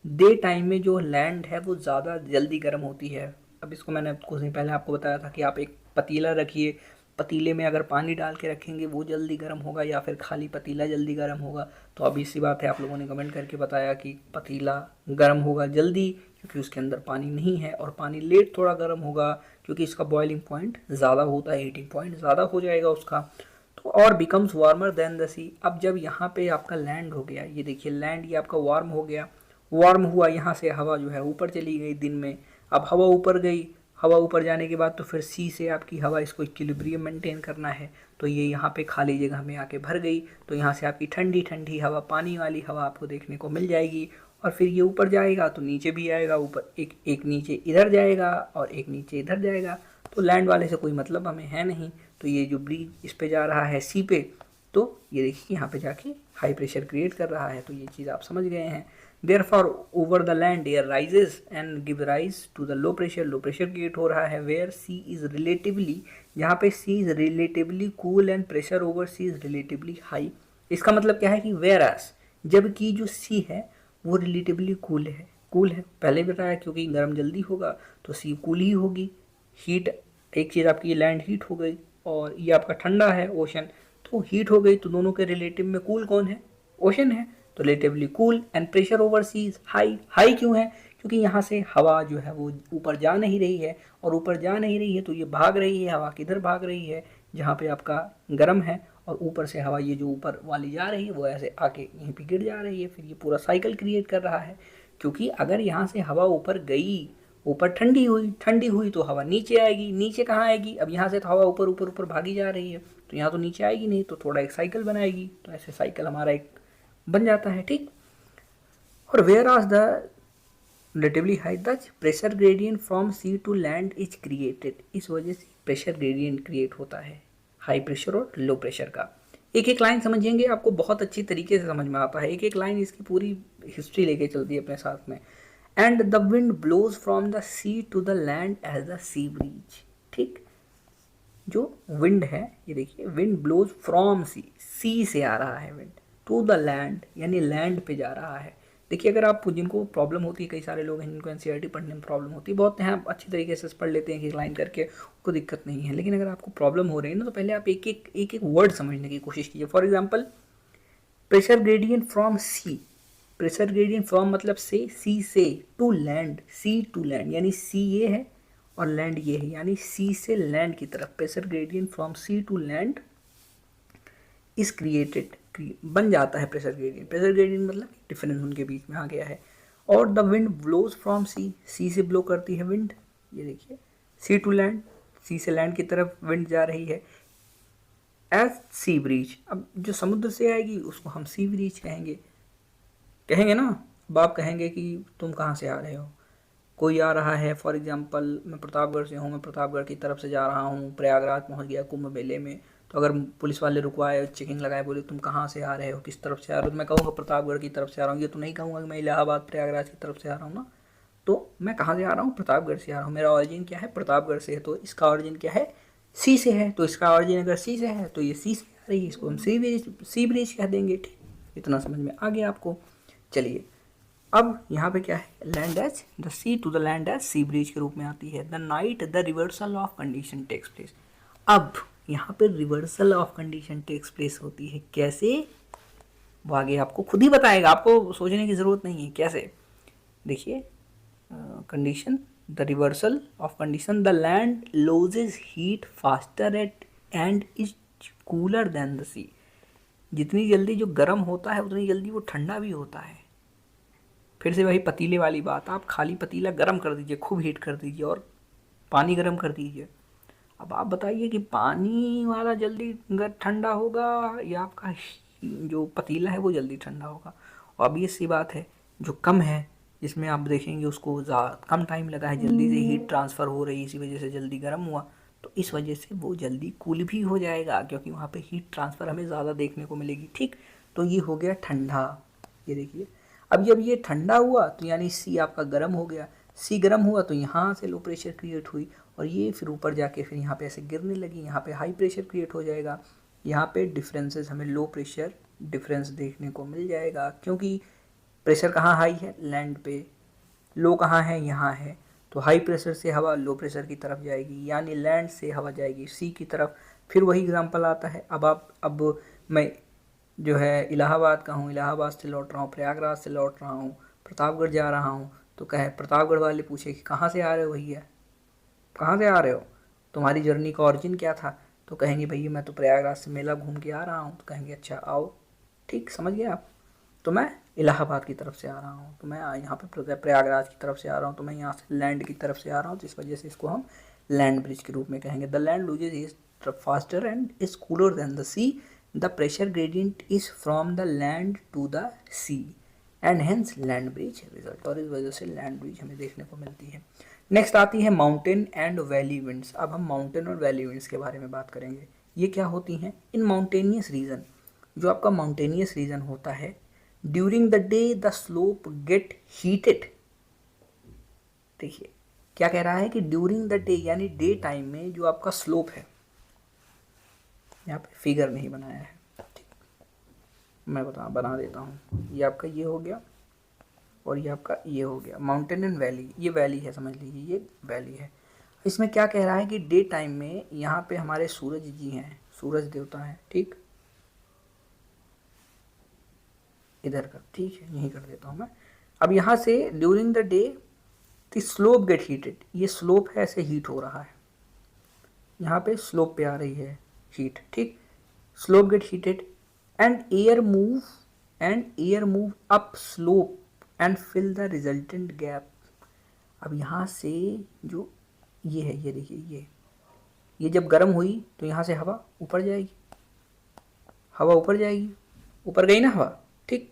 day time में जो लैंड है वो ज़्यादा जल्दी गर्म होती है। अब इसको मैंने कुछ दिन पहले आपको बताया था कि आप एक पतीला रखिए, पतीले में अगर पानी डाल के रखेंगे वो जल्दी गर्म होगा या फिर खाली पतीला जल्दी गर्म होगा। तो अब इसी बात है, आप लोगों ने कमेंट करके बताया कि पतीला गर्म होगा जल्दी क्योंकि उसके अंदर पानी नहीं है, और पानी लेट थोड़ा गर्म होगा क्योंकि इसका बॉइलिंग पॉइंट ज़्यादा होता है, हीटिंग पॉइंट ज़्यादा हो जाएगा उसका। तो और बिकम्स वार्मर देन द सी। अब जब यहाँ पे आपका लैंड हो गया, ये देखिए लैंड ये आपका वार्म हो गया, वार्म हुआ, यहाँ से हवा जो है ऊपर चली गई दिन में। अब हवा ऊपर गई, हवा ऊपर जाने के बाद तो फिर सी से आपकी हवा इसको इक्विलिब्रियम मेंटेन करना है, तो ये यहाँ पे खाली जगह में आके भर गई। तो यहाँ से आपकी ठंडी ठंडी हवा, पानी वाली हवा आपको देखने को मिल जाएगी। और फिर ये ऊपर जाएगा तो नीचे भी आएगा, ऊपर एक नीचे इधर जाएगा और एक नीचे इधर जाएगा। तो लैंड वाले से कोई मतलब हमें है नहीं। तो ये जो ब्रीज इस पे जा रहा है सी पे, तो ये देखिए यहाँ पे जाके हाई प्रेशर क्रिएट कर रहा है। तो ये चीज़ आप समझ गए हैं। Therefore, over the land air rises and give rise to the low pressure. Low pressure create हो रहा है where C is relatively, जहाँ पे C is relatively cool and pressure over C is relatively high। इसका मतलब क्या है कि whereas, जबकि जो C है वो relatively cool है पहले भी बताया, क्योंकि गर्म जल्दी होगा तो C कूल ही होगी। हीट, एक चीज़ आपकी लैंड हीट हो गई और ये आपका ठंडा है ओशन, तो हीट हो गई, तो दोनों के रिलेटिव में कूल कौन है? ओशन है, तो relatively cool. And pressure over sea is high. High क्यों है? क्योंकि यहाँ से हवा जो है वो ऊपर जा नहीं रही है, और ऊपर जा नहीं रही है तो ये भाग रही है, हवा किधर भाग रही है? जहाँ पे आपका गर्म है, और ऊपर से हवा ये जो ऊपर वाली जा रही है वो ऐसे आके यहीं पे गिर जा रही है। फिर ये पूरा साइकिल क्रिएट कर रहा है, क्योंकि अगर यहाँ से हवा ऊपर गई, ऊपर ठंडी हुई तो हवा नीचे आएगी। नीचे कहाँ आएगी? अब यहाँ से तो हवा ऊपर ऊपर ऊपर भागी जा रही है, तो यहाँ तो नीचे आएगी नहीं, तो थोड़ा एक साइकिल बनाएगी। तो ऐसे साइकिल हमारा एक बन जाता है, ठीक। और whereas the relatively high the pressure gradient from sea to land is created. इस वजह से प्रेशर ग्रेडियंट क्रिएट होता है हाई प्रेशर और लो प्रेशर का। एक एक लाइन समझेंगे आपको बहुत अच्छी तरीके से समझ में आता है, एक एक लाइन इसकी पूरी हिस्ट्री लेके चलती है अपने साथ में। And the wind blows from the sea to the land as the sea breeze. ठीक, जो विंड है ये देखिए, wind blows from sea, sea से आ रहा है विंड, टू द लैंड यानी लैंड पे जा रहा है। देखिए अगर आप, जिनको प्रॉब्लम होती है, कई सारे लोग हैं जिनको एनसीईआरटी पढ़ने में प्रॉब्लम होती है, बहुत हैं अच्छी तरीके से पढ़ लेते हैं कि लाइन करके, उनको दिक्कत नहीं है। लेकिन अगर आपको प्रॉब्लम हो रही है ना, तो पहले आप एक एक वर्ड समझने की कोशिश कीजिए। For example, pressure gradient from sea, pressure gradient from मतलब सी से, to land, sea to land यानी सी ये है और लैंड ये है, यानी सी से लैंड की तरफ। Pressure gradient from sea to land is created, बन जाता है प्रेशर ग्रेडियंट। प्रेशर ग्रेडियंट मतलब डिफरेंस उनके बीच में आ गया है। और the wind blows from sea, sea से ब्लो करती है विंड, ये देखिए, सी टू लैंड, सी से लैंड की तरफ विंड जा रही है। एज सी ब्रीज, अब जो समुद्र से आएगी उसको हम सी ब्रीज कहेंगे, कहेंगे ना। अब आप कहेंगे कि तुम कहाँ से आ रहे हो, कोई आ रहा है, फॉर एग्जांपल मैं प्रतापगढ़ से हूँ, मैं प्रतापगढ़ की तरफ से जा रहा हूँ, प्रयागराज पहुँच गया कुंभ मेले में, तो अगर पुलिस वाले रुकवाए, चेकिंग लगाए, बोले तुम कहाँ से आ रहे हो, किस तरफ से आ रहे हो, तो मैं कहूँगा प्रतापगढ़ की तरफ से आ रहा हूँ। ये तो नहीं कहूँगा कि मैं इलाहाबाद प्रयागराज की तरफ से आ रहा हूँ ना, तो मैं कहाँ से आ रहा हूँ, प्रतापगढ़ से आ रहा हूँ, मेरा ऑरिजिन क्या है, प्रतापगढ़ से है, तो इसका ऑरिजिन क्या है, सी से है, तो इसका ऑरिजिन अगर सी से है तो ये सी से आ रही है, इसको हम सी ब्रिज कह देंगे। ठीक, इतना समझ में आ गया आपको। चलिए अब यहाँ पे क्या है, land as the sea to the land as sea breeze के रूप में आती है। The night the reversal of condition takes place. अब यहाँ पे reversal of condition takes place होती है, कैसे, वो आगे आपको खुद ही बताएगा, आपको सोचने की ज़रूरत नहीं है कैसे। देखिए condition, the reversal of condition, the land loses heat faster at and is cooler than the sea. जितनी जल्दी जो गर्म होता है उतनी जल्दी वो ठंडा भी होता है। फिर से वही पतीले वाली बात, आप खाली पतीला गर्म कर दीजिए, खूब हीट कर दीजिए और पानी गर्म कर दीजिए। अब आप बताइए कि पानी वाला जल्दी ठंडा होगा या आपका जो पतीला है वो जल्दी ठंडा होगा। और अब ये सी बात है, जो कम है जिसमें आप देखेंगे उसको कम टाइम लगा है, जल्दी से हीट ट्रांसफ़र हो रही है, इसी वजह से जल्दी गर्म हुआ, तो इस वजह से वो जल्दी कूल भी हो जाएगा, क्योंकि वहाँ पे हीट ट्रांसफ़र हमें ज़्यादा देखने को मिलेगी। ठीक, तो ये हो गया ठंडा। ये देखिए, अब जब ये ठंडा हुआ तो यानी सी आपका गर्म हो गया, सी गर्म हुआ तो यहाँ से लो प्रेशर क्रिएट हुई और ये फिर ऊपर जाके फिर यहाँ पे ऐसे गिरने लगी, यहाँ पे हाई प्रेशर क्रिएट हो जाएगा। यहाँ पे डिफरेंसेस, हमें लो प्रेशर डिफरेंस देखने को मिल जाएगा, क्योंकि प्रेशर कहाँ हाई है, लैंड पे, लो कहाँ है, यहाँ है, तो हाई प्रेशर से हवा लो प्रेशर की तरफ जाएगी, यानी लैंड से हवा जाएगी सी की तरफ। फिर वही एग्जांपल आता है, अब मैं जो है इलाहाबाद का हूँ, इलाहाबाद से लौट रहा हूँ, प्रयागराज से लौट रहा हूँ, प्रतापगढ़ जा रहा हूँ, तो कहे प्रतापगढ़ वाले पूछे कि कहाँ से आ रहे हो भैया, कहाँ से आ रहे हो, तुम्हारी जर्नी का ऑरिजिन क्या था, तो कहेंगे भैया मैं तो प्रयागराज से मेला घूम के आ रहा हूँ, तो कहेंगे अच्छा आओ, ठीक, समझ गए आप, तो मैं इलाहाबाद की तरफ से आ रहा हूँ, तो मैं यहाँ पे प्रयागराज की तरफ से आ रहा हूँ, तो मैं यहाँ से लैंड की तरफ से आ रहा हूँ, तो इस वजह से इसको हम लैंड ब्रिज के रूप में कहेंगे। The land loses is faster and is cooler than the sea, the pressure gradient is from the land to the sea and hence land breeze result, और इस वजह से लैंड ब्रिज हमें देखने को मिलती है। नेक्स्ट आती है माउंटेन एंड वैली विंड्स। अब हम माउंटेन और वैली विंड्स के बारे में बात करेंगे। ये क्या होती हैं, इन माउंटेनियस रीजन, जो आपका माउंटेनियस रीजन होता है, during the day the slope get heated. देखिए क्या कह रहा है कि ड्यूरिंग द डे यानी डे टाइम में जो आपका स्लोप है, यहाँ पे फिगर नहीं बनाया है, ठीक, मैं बना देता हूँ। ये आपका ये हो गया और ये आपका ये हो गया, माउंटेन एंड वैली, ये वैली है, समझ लीजिए ये वैली है। इसमें क्या कह रहा है कि डे टाइम में यहाँ पे हमारे सूरज जी हैं, सूरज देवता हैं, ठीक, इधर कर, ठीक है, यहीं कर देता हूँ मैं। अब यहाँ से during the day the slope get heated, ये स्लोप है, ऐसे हीट हो रहा है, यहाँ पे स्लोप पे आ रही है हीट, ठीक, slope get heated and air move up slope and fill the resultant gap. अब यहाँ से जो ये है, ये देखिए, ये जब गर्म हुई तो यहाँ से हवा ऊपर जाएगी, हवा ऊपर जाएगी, ऊपर गई ना हवा, ठीक,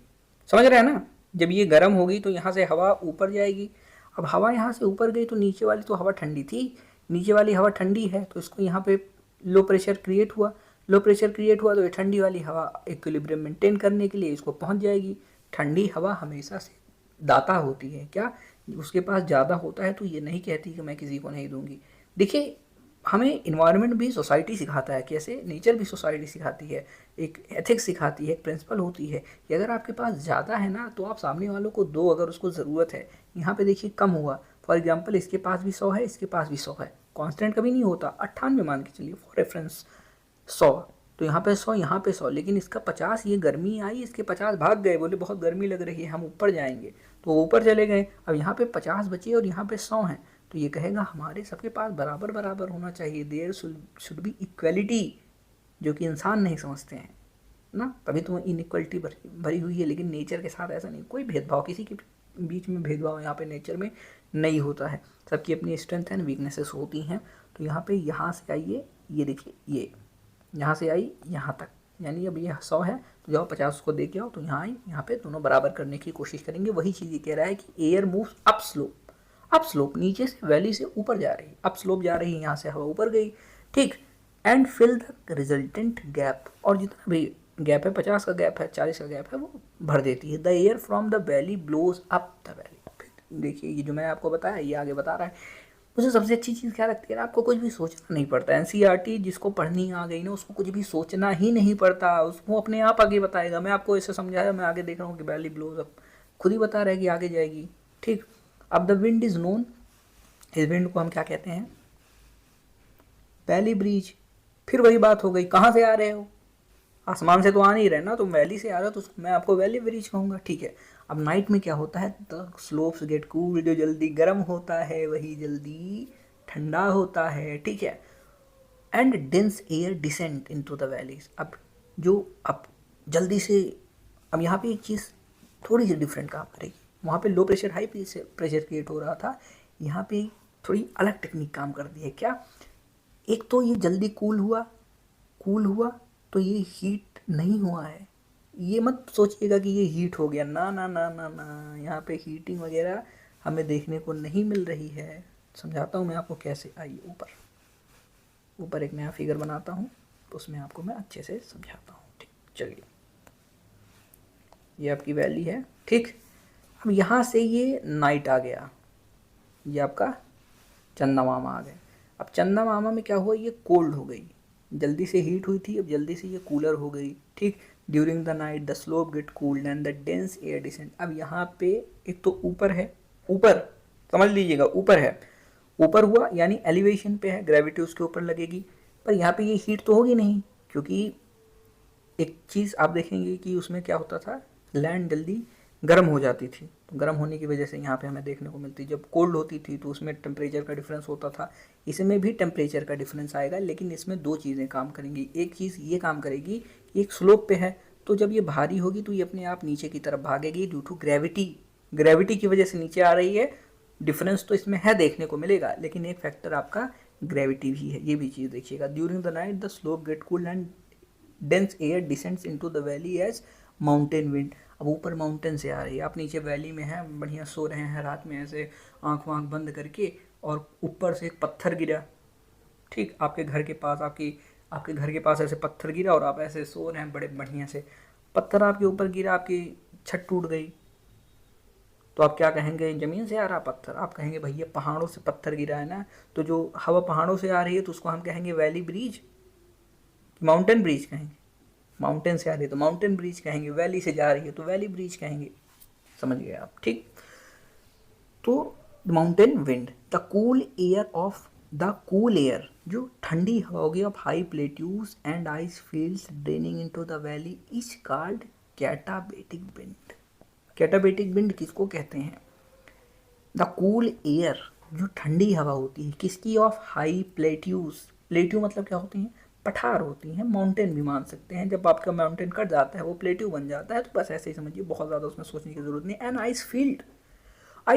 समझ रहे हैं ना। जब ये गर्म होगी तो यहाँ से हवा ऊपर जाएगी। अब हवा यहाँ से ऊपर गई तो नीचे वाली तो हवा ठंडी थी, नीचे वाली हवा ठंडी है, तो इसको यहाँ पे लो प्रेशर क्रिएट हुआ, लो प्रेशर क्रिएट हुआ तो ये ठंडी वाली हवा इक्विलिब्रियम मेंटेन करने के लिए इसको पहुंच जाएगी। ठंडी हवा हमेशा से दाता होती है, क्या उसके पास ज़्यादा होता है तो ये नहीं कहती कि मैं किसी को नहीं दूंगी। देखिए हमें इन्वायरमेंट भी सोसाइटी सिखाता है, कैसे नेचर भी सोसाइटी सिखाती है, एक एथिक्स सिखाती है, एक प्रिंसिपल होती है कि अगर आपके पास ज़्यादा है ना तो आप सामने वालों को दो अगर उसको ज़रूरत है। यहाँ पे देखिए कम हुआ, फॉर एग्जांपल इसके पास भी 100 है, इसके पास भी 100 है, कांस्टेंट कभी नहीं होता, 98 मान के चलिए फॉर रेफरेंस 100, तो यहाँ पे 100 यहाँ पे 100, लेकिन इसका 50, ये गर्मी आई, इसके 50 भाग गए, बोले बहुत गर्मी लग रही है हम ऊपर जाएंगे, तो वो ऊपर चले गए। अब यहाँ पे 50 बचे और यहाँ पे 100 हैं, तो ये कहेगा हमारे सबके पास बराबर बराबर होना चाहिए, देयर शुड बी इक्वलिटी, जो कि इंसान नहीं समझते हैं ना, तभी तो इनइक्वलिटी भरी हुई है। लेकिन नेचर के साथ ऐसा नहीं, कोई भेदभाव किसी के बीच में भेदभाव यहाँ पे नेचर में नहीं होता है, सबकी अपनी स्ट्रेंथ एंड वीकनेसेस होती हैं। तो यहाँ पे यहाँ से आइए, ये देखिए ये यहाँ से आई यहाँ तक, यानी अब ये 100 है तो जाओ 50 को दे के आओ, तो यहाँ आई, यहाँ पे दोनों बराबर करने की कोशिश करेंगे। वही चीज़ ये कह रहा है कि air moves up slope, up slope नीचे से वैली से ऊपर जा रही, अप स्लोप जा रही है, यहाँ से हवा ऊपर गई, ठीक, and fill the resultant gap, और जितना भी गैप है, 50 का गैप है, 40 का गैप है, वो भर देती है। The air from the valley blows up the valley. देखिए ये जो मैंने आपको बताया ये आगे बता रहा है। मुझे सबसे अच्छी चीज़ क्या लगती है, आपको कुछ भी सोचना नहीं पड़ता। एनसीईआरटी जिसको पढ़नी आ गई ना उसको कुछ भी सोचना ही नहीं पड़ता, उसको अपने आप आगे बताएगा। मैं आपको ऐसे समझाया, मैं आगे देख रहा हूँ कि वैली ब्लोज अप, खुद ही बता रहा है कि आगे जाएगी, ठीक। अब द विंड इज नोन, इस विंड को हम क्या कहते हैं, वैली ब्रीज। फिर वही बात हो गई, कहाँ से आ रहे हो, आसमान से तो आ नहीं रहे ना, तुम वैली से आ रहे हो तो मैं आपको वैली ब्रिज कहूँगा, ठीक है। अब नाइट में क्या होता है, द स्लोप्स गेट कूल, जो जल्दी गर्म होता है वही जल्दी ठंडा होता है, ठीक है। And dense air descent into the valleys. अब जल्दी से, अब यहाँ पे एक चीज़ थोड़ी सी डिफरेंट काम करेगी, वहाँ पे low pressure high pressure create हो रहा था, यहाँ पे थोड़ी अलग टेक्निक काम करती है। क्या, एक तो ये जल्दी कूल हुआ तो ये हीट नहीं हुआ है, ये मत सोचिएगा कि ये हीट हो गया, ना ना ना ना ना, यहाँ पे हीटिंग वगैरह हमें देखने को नहीं मिल रही है। समझाता हूँ मैं आपको कैसे। आइए ऊपर एक नया फिगर बनाता हूँ तो उसमें आपको मैं अच्छे से समझाता हूँ, ठीक। चलिए ये आपकी वैली है, ठीक। अब यहाँ से ये नाइट आ गया, ये आपका चंदा मामा आ गए। अब चंदा मामा में क्या हुआ, ये कोल्ड हो गई, जल्दी से हीट हुई थी, अब जल्दी से ये कूलर हो गई, ठीक। During the night the slope get cooled and the dense air descent. अब यहाँ पे एक तो ऊपर है, ऊपर समझ लीजिएगा, ऊपर है, ऊपर हुआ यानी एलिवेशन पे है, ग्रेविटी उसके ऊपर लगेगी, पर यहाँ पे ये हीट तो होगी नहीं, क्योंकि एक चीज़ आप देखेंगे कि उसमें क्या होता था, लैंड जल्दी गर्म हो जाती थी, तो गर्म होने की वजह से यहाँ पे हमें देखने को मिलती, जब कोल्ड होती थी तो उसमें टेम्परेचर का डिफरेंस होता था, इसमें भी टेम्परेचर का डिफरेंस आएगा। लेकिन इसमें दो चीज़ें काम करेंगी, एक चीज़ ये काम करेगी कि एक स्लोप पे है तो जब ये भारी होगी तो ये अपने आप नीचे की तरफ भागेगी ड्यू टू ग्रेविटी की वजह से नीचे आ रही है। डिफरेंस तो इसमें है देखने को मिलेगा, लेकिन एक फैक्टर आपका ग्रेविटी भी है, ये भी चीज़ देखिएगा। During the night the slope get cooled and dense air descends into the valley as mountain wind. अब ऊपर माउंटेन से आ रही है, आप नीचे वैली में हैं, बढ़िया सो रहे हैं रात में ऐसे आँख वाँख बंद करके, और ऊपर से एक पत्थर गिरा, ठीक, आपके घर के पास, आपके घर के पास ऐसे पत्थर गिरा और आप ऐसे सो रहे हैं बड़े बढ़िया से, पत्थर आपके ऊपर गिरा, आपकी छत टूट गई, तो आप क्या कहेंगे, ज़मीन से आ रहा पत्थर, आप कहेंगे भैया पहाड़ों से पत्थर गिरा है ना, तो जो हवा पहाड़ों से आ रही है तो उसको हम कहेंगे वैली ब्रिज, माउंटेन ब्रिज कहेंगे। माउंटेन से आ रही है तो माउंटेन ब्रिज कहेंगे, वैली से जा रही है तो वैली ब्रिज कहेंगे, समझ गए आप, ठीक। तो mountain wind, the cool air, जो ठंडी हवा होगी of high plateaus and ice fields draining into the valley is called katabatic wind. Katabatic wind किसको कहते हैं, द कूल एयर, जो ठंडी हवा होती है किसकी, ऑफ हाई प्लेट्यूज, प्लेट्यू मतलब क्या होती हैं, पठार होती हैं, माउंटेन भी मान सकते हैं, जब आपका माउंटेन कट जाता है वो प्लेट्यू बन जाता है, तो बस ऐसे ही समझिए, बहुत ज़्यादा उसमें सोचने की ज़रूरत नहीं। एंड आइस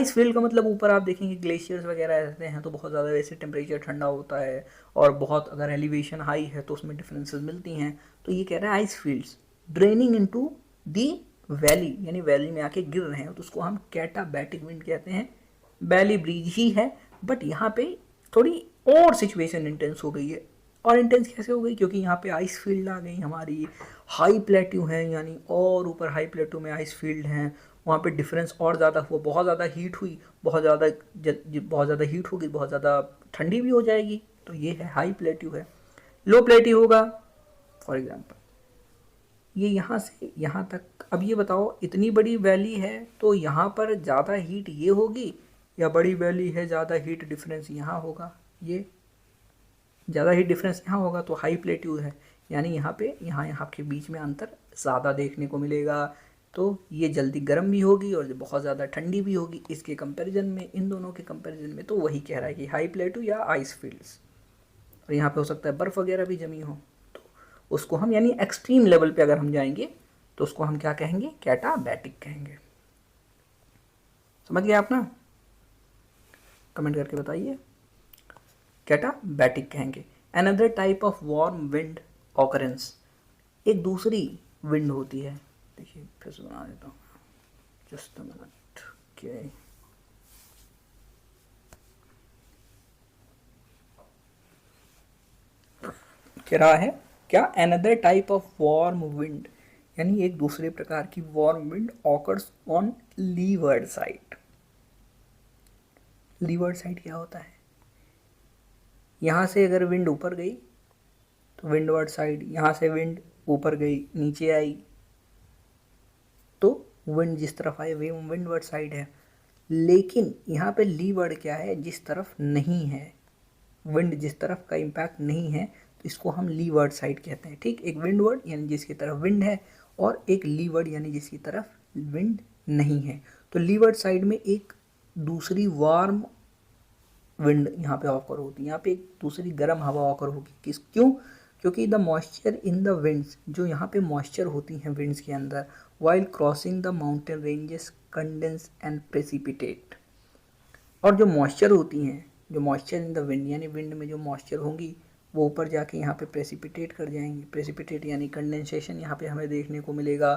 फील्ड का मतलब ऊपर आप देखेंगे ग्लेशियर्स वगैरह रहते हैं तो बहुत ज़्यादा वैसे टेम्परेचर ठंडा होता है, और बहुत अगर एलिवेशन हाई है तो उसमें डिफरेंसेस मिलती हैं। तो ये कह रहा है ice fields draining into the valley, यानी वैली में आके गिर रहे हैं, तो उसको हम कैटाबैटिक विंड कहते हैं। वैली ब्रिज ही है, बट यहाँ पे थोड़ी और सिचुएशन इंटेंस हो गई है, और इंटेंस कैसे हो गई, क्योंकि यहाँ पे आइस फील्ड आ गई हमारी, हाई प्लेट्यू है यानी और ऊपर हाई प्लेट्यू में आइस फील्ड हैं, वहाँ पे डिफरेंस और ज़्यादा हुआ, बहुत ज़्यादा हीट हुई, बहुत ज़्यादा हीट होगी, बहुत ज़्यादा ठंडी भी हो जाएगी, तो ये है हाई प्लेट्यू है। लो प्लेट्यू होगा फॉर एग्जाम्पल ये यहाँ से यहाँ तक। अब ये बताओ इतनी बड़ी वैली है तो यहाँ पर ज़्यादा हीट ये होगी, या बड़ी वैली है ज़्यादा हीट डिफरेंस यहाँ होगा, ये ज़्यादा हीट डिफरेंस यहाँ होगा, तो हाई प्लेट्यू है यानी यहाँ पे यहाँ के बीच में अंतर ज़्यादा देखने को मिलेगा, तो ये जल्दी गर्म भी होगी और बहुत ज़्यादा ठंडी भी होगी। इसके कंपैरिजन में, इन दोनों के कंपैरिजन में तो वही कह रहा है कि हाई प्लेट्यू या आइस फील्ड्स, और यहाँ पे हो सकता है बर्फ़ वगैरह भी जमी हो, तो उसको हम यानी एक्सट्रीम लेवल पे अगर हम जाएंगे तो उसको हम क्या कहेंगे, कैटाबैटिक कहेंगे। समझ गए आप ना, कमेंट करके बताइए। कैटाबैटिक कहेंगे। Another type of warm wind occurrence, एक दूसरी विंड होती है, देखिए फिर से बना देता हूँ, जस्ट अ मिनट। ओके, कह रहा है क्या, another type of warm wind यानी एक दूसरे प्रकार की warm wind occurs on levered side. Levered side क्या होता है, यहाँ से अगर विंड ऊपर गई तो विंडवर्ड साइड, यहाँ से विंड ऊपर गई नीचे आई तो विंड जिस तरफ आए वे विंडवर्ड साइड है। लेकिन यहाँ पे लीवर्ड क्या है, जिस तरफ नहीं है विंड, जिस तरफ का इम्पैक्ट नहीं है, तो इसको हम लीवर्ड साइड कहते हैं। ठीक, एक विंडवर्ड यानी जिसकी तरफ विंड है, और एक लीवर्ड यानी जिसकी तरफ विंड नहीं है। तो लीवर्ड साइड में एक दूसरी वार्म विंड यहाँ पे ऑकर होती है, यहाँ पे एक दूसरी गर्म हवा ऑकर होगी। क्यों, क्योंकि the moisture in the winds, जो यहाँ पे मॉइस्चर होती हैं विंड्स के अंदर, while crossing the mountain ranges condense and precipitate. और जो मॉइस्चर होती हैं, जो मॉइस्चर इन द विंड यानी विंड में जो मॉइस्चर होंगी वो ऊपर जाके यहाँ पे प्रेसिपिटेट कर जाएंगे। प्रेसिपिटेट यानी कंडेंसेशन यहाँ पे हमें देखने को मिलेगा।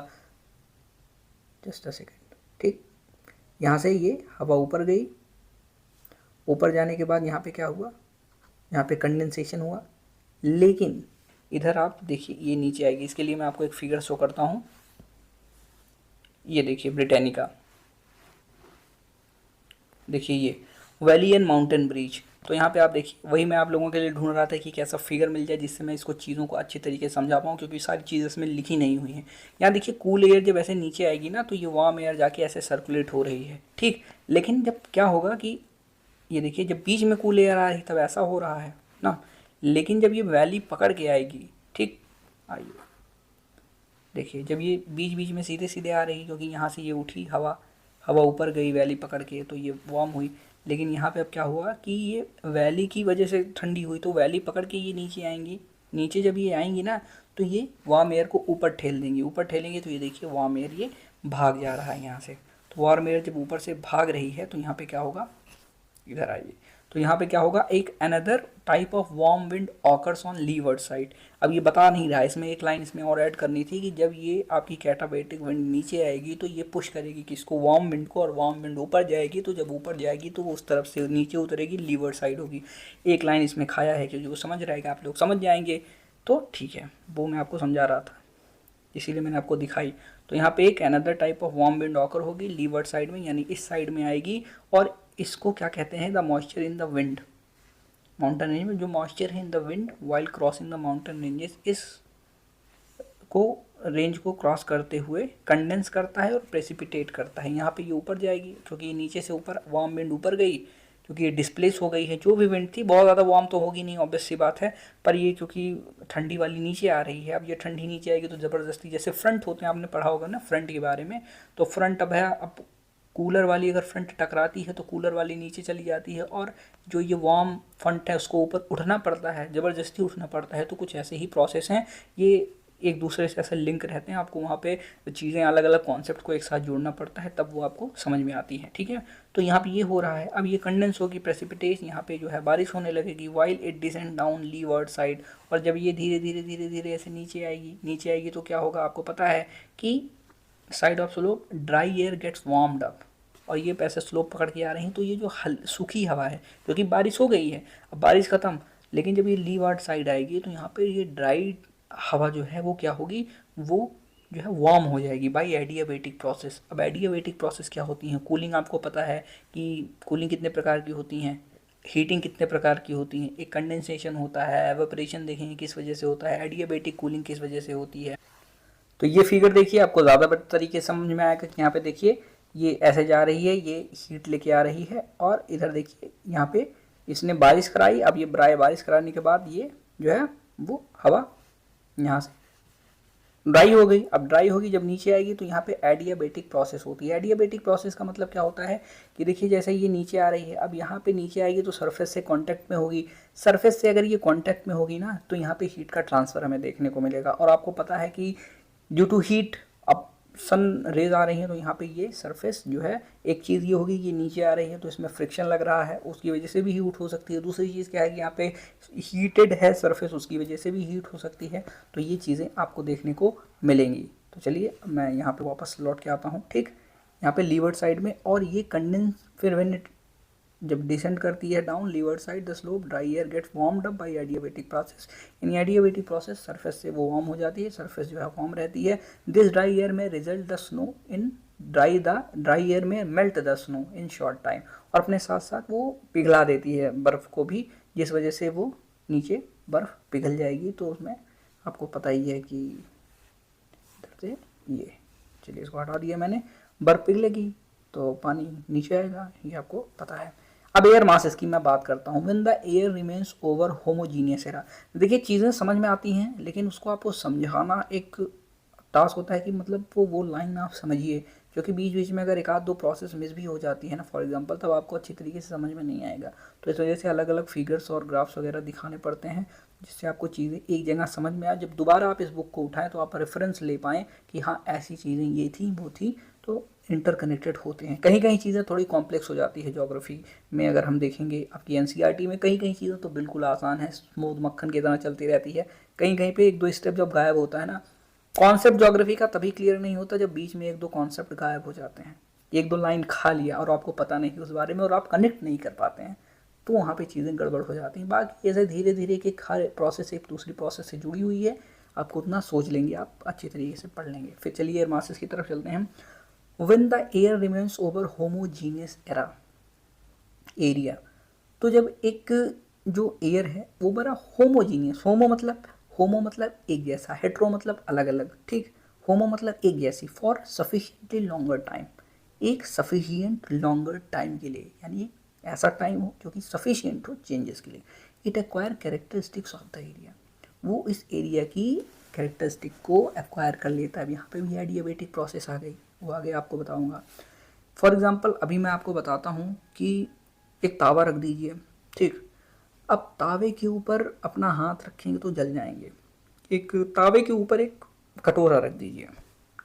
जस्ट अ सेकेंड, ठीक, यहाँ से ये हवा ऊपर गई, ऊपर जाने के बाद यहाँ पे क्या हुआ, यहाँ पे कंडेंसेशन हुआ। लेकिन इधर आप देखिए ये नीचे आएगी, इसके लिए मैं आपको एक फिगर शो करता हूँ। ये देखिए ब्रिटानिका, देखिए ये वैली एंड माउंटेन ब्रिज। तो यहाँ पे आप देखिए, वही मैं आप लोगों के लिए ढूंढ रहा था कि कैसा फिगर मिल जाए जिससे मैं इसको चीज़ों को अच्छी तरीके से समझा पाऊँ, क्योंकि सारी चीज़ें इसमें लिखी नहीं हुई हैं। यहाँ देखिए कूल एयर जब ऐसे नीचे आएगी ना तो ये वार्म एयर जाके ऐसे सर्कुलेट हो रही है, ठीक। लेकिन जब क्या होगा कि ये देखिए जब बीच में कूल एयर आ रही तब ऐसा हो रहा है ना, लेकिन जब ये वैली पकड़ के आएगी, ठीक, आइए देखिए जब ये बीच बीच में सीधे सीधे आ रही, क्योंकि यहाँ से ये उठी हवा, हवा ऊपर गई वैली पकड़ के तो ये वार्म हुई। लेकिन यहाँ पे अब क्या हुआ कि ये वैली की वजह से ठंडी हुई, तो वैली पकड़ के ये नीचे आएंगी। नीचे जब ये आएंगी ना तो ये वार्म एयर को ऊपर ठेल देंगी, ऊपर ठेलेंगे तो ये देखिए वार्म एयर ये भाग जा रहा है यहाँ से। तो वार्म एयर जब ऊपर से भाग रही है तो यहाँ पे क्या होगा, इधर आइए, तो यहाँ पे क्या होगा, एक another type of warm wind occurs on levered side. अब ये बता नहीं रहा है, इसमें एक लाइन इसमें और ऐड करनी थी कि जब ये आपकी कैटाबैटिक विंड नीचे आएगी तो ये पुश करेगी किसको, वार्म विंड को, और वार्म विंड ऊपर जाएगी, तो जब ऊपर जाएगी तो वो उस तरफ से नीचे उतरेगी, लीवर्ड साइड होगी। एक लाइन इसमें खाया है, क्योंकि वो समझ रहेगा, आप लोग समझ जाएंगे तो ठीक है, वो मैं आपको समझा रहा था इसीलिए मैंने आपको दिखाई। तो यहाँ पे एक another type of warm wind occur होगी लीवर्ड साइड में, यानी इस साइड में आएगी, और इसको क्या कहते हैं, the moisture in the wind, mountain range में जो मॉइस्चर है in the wind while crossing the mountain ranges, इस को रेंज को क्रॉस करते हुए कंडेंस करता है और प्रेसिपिटेट करता है। यहाँ पे ये ऊपर जाएगी, क्योंकि ये नीचे से ऊपर वार्म विंड ऊपर गई, क्योंकि ये डिस्प्लेस हो गई है। जो भी विंड थी बहुत ज़्यादा वार्म तो होगी नहीं, ऑब्वियस सी बात है, पर ये क्योंकि ठंडी वाली नीचे आ रही है, अब ये ठंडी नीचे आएगी तो ज़बरदस्ती, जैसे फ्रंट होते हैं, आपने पढ़ा होगा ना फ्रंट के बारे में, तो फ्रंट अब है, अब कूलर वाली अगर फ्रंट टकराती है तो कूलर वाली नीचे चली जाती है, और जो ये वार्म फ्रंट है उसको ऊपर उठना पड़ता है, ज़बरदस्ती उठना पड़ता है। तो कुछ ऐसे ही प्रोसेस हैं, ये एक दूसरे से ऐसे लिंक रहते हैं, आपको वहाँ पे चीज़ें अलग अलग कॉन्सेप्ट को एक साथ जोड़ना पड़ता है, तब वो आपको समझ में आती है, ठीक है। तो यहाँ पे ये हो रहा है, अब ये कंडेंस होगी, प्रेसिपिटेशन, यहाँ पे जो है बारिश होने लगेगी, while it descend down leeward side, और जब ये धीरे धीरे धीरे धीरे ऐसे नीचे आएगी तो क्या होगा, आपको पता है कि side of slope dry air gets warmed up, और ये पैसे स्लोप पकड़ के आ रही हैं, तो ये जो सूखी हवा है, क्योंकि बारिश हो गई है, अब बारिश ख़त्म, लेकिन जब ये लीवार्ड साइड आएगी तो यहाँ पे ये ड्राई हवा जो है वो क्या होगी, वो जो है वार्म हो जाएगी बाई एडियाबेटिक प्रोसेस। अब एडियाबेटिक प्रोसेस क्या होती हैं, कूलिंग आपको पता है कि कूलिंग कितने प्रकार की होती हैं, हीटिंग कितने प्रकार की होती हैं, एक कंडेंसेशन होता है, एवेपोरेशन देखेंगे किस वजह से होता है, एडियाबेटिक कूलिंग किस वजह से होती है। तो ये फिगर देखिए आपको ज़्यादा बेटर तरीके से समझ में आएगा कि यहाँ पे देखिए ये ऐसे जा रही है, ये हीट लेके आ रही है, और इधर देखिए यहाँ पे इसने बारिश कराई, अब ये बारिश कराने के बाद ये जो है वो हवा यहाँ से ड्राई हो गई। अब ड्राई होगी जब नीचे आएगी तो यहाँ पे एडियाबेटिक प्रोसेस होती है। एडियाबेटिक प्रोसेस का मतलब क्या होता है कि देखिए जैसे ये नीचे आ रही है, अब यहाँ पे नीचे आएगी तो सरफेस से कांटेक्ट में होगी, सरफेस से अगर ये कांटेक्ट में होगी ना तो यहाँ पे हीट का ट्रांसफ़र हमें देखने को मिलेगा। और आपको पता है कि ड्यू टू हीट अब सन रेज आ रही हैं तो यहाँ पे ये सरफेस जो है, एक चीज़ ये होगी कि नीचे आ रही है तो इसमें फ्रिक्शन लग रहा है, उसकी वजह से भी हीट हो सकती है। दूसरी चीज़ क्या है कि यहाँ पे हीटेड है सरफेस, उसकी वजह से भी हीट हो सकती है। तो ये चीज़ें आपको देखने को मिलेंगी। तो चलिए मैं यहाँ पे वापस लौट के आता हूँ। ठीक, यहाँ पे लीवर्ड साइड में, और ये कंडेंस फिर व्हेन जब डिसेंड करती है down leeward side the slope, dry air gets warmed up by adiabatic process. In adiabatic process surface से वो वार्म हो जाती है, सरफेस जो है वार्म रहती है। दिस ड्राई एयर में result the snow in dry air में melt the snow in short time, और अपने साथ साथ वो पिघला देती है बर्फ़ को भी, जिस वजह से वो नीचे बर्फ़ पिघल जाएगी। तो उसमें आपको पता ही है कि इधर से ये, चलिए इसको हटा दिया मैंने, बर्फ़ पिघलेगी तो पानी नीचे आएगा, ये आपको पता है। अब एयर मासेस की मैं बात करता हूँ। When the air remains over homogeneous era, देखिए चीज़ें समझ में आती हैं लेकिन उसको आपको समझाना एक टास्क होता है कि मतलब वो लाइन आप समझिए, क्योंकि बीच बीच में अगर एक आध दो प्रोसेस मिस भी हो जाती है ना फॉर एग्जांपल, तब आपको अच्छी तरीके से समझ में नहीं आएगा। तो इस वजह से अलग अलग फिगर्स और ग्राफ्स वगैरह दिखाने पड़ते हैं जिससे आपको चीज़ें एक जगह समझ में आए। जब दोबारा आप इस बुक को उठाएं तो आप रेफरेंस ले पाएँ कि हाँ ऐसी चीज़ें ये थी वो थी, तो इंटरकनेक्टेड होते हैं। कहीं कहीं चीज़ें थोड़ी कॉम्प्लेक्स हो जाती है ज्योग्राफी में, अगर हम देखेंगे आपकी एनसीईआरटी में कहीं कहीं चीज़ें तो बिल्कुल आसान है, स्मूथ मक्खन की तरह चलती रहती है। कहीं कहीं पे एक दो स्टेप जब गायब होता है ना, कॉन्सेप्ट ज्योग्राफी का तभी क्लियर नहीं होता जब बीच में एक दो कॉन्सेप्ट गायब हो जाते हैं, एक दो लाइन खा लिया और आपको पता नहीं उस बारे में और आप कनेक्ट नहीं कर पाते हैं, तो वहाँ पे चीज़ें गड़बड़ हो जाती हैं। बाकी ऐसे धीरे धीरे कि हर प्रोसेस एक दूसरी प्रोसेस से जुड़ी हुई है, आपको उतना सोच लेंगे, आप अच्छी तरीके से पढ़ लेंगे। फिर चलिए एयर मासेस की तरफ चलते हैं। When the air remains over homogeneous area, तो जब एक जो एयर है वो बड़ा होमोजीनियस, होमो मतलब एक जैसा, हेट्रो मतलब अलग अलग, ठीक, होमो मतलब एक जैसी, फॉर सफिशिएंटली लॉन्गर टाइम, एक सफिशिएंट लॉन्गर टाइम के लिए, यानी ऐसा टाइम हो जो कि सफिशिएंट हो चेंजेस के लिए। It acquire characteristics of the area, वो इस एरिया की कैरेक्टरिस्टिक को एक्वायर कर लेता है। यहाँ पे भी एडियाबेटिक प्रोसेस आ गई, वो आगे आपको बताऊंगा। फॉर एग्जांपल अभी मैं आपको बताता हूँ कि एक तावा रख दीजिए, ठीक, अब तावे के ऊपर अपना हाथ रखेंगे तो जल जाएंगे। एक तावे के ऊपर एक कटोरा रख दीजिए,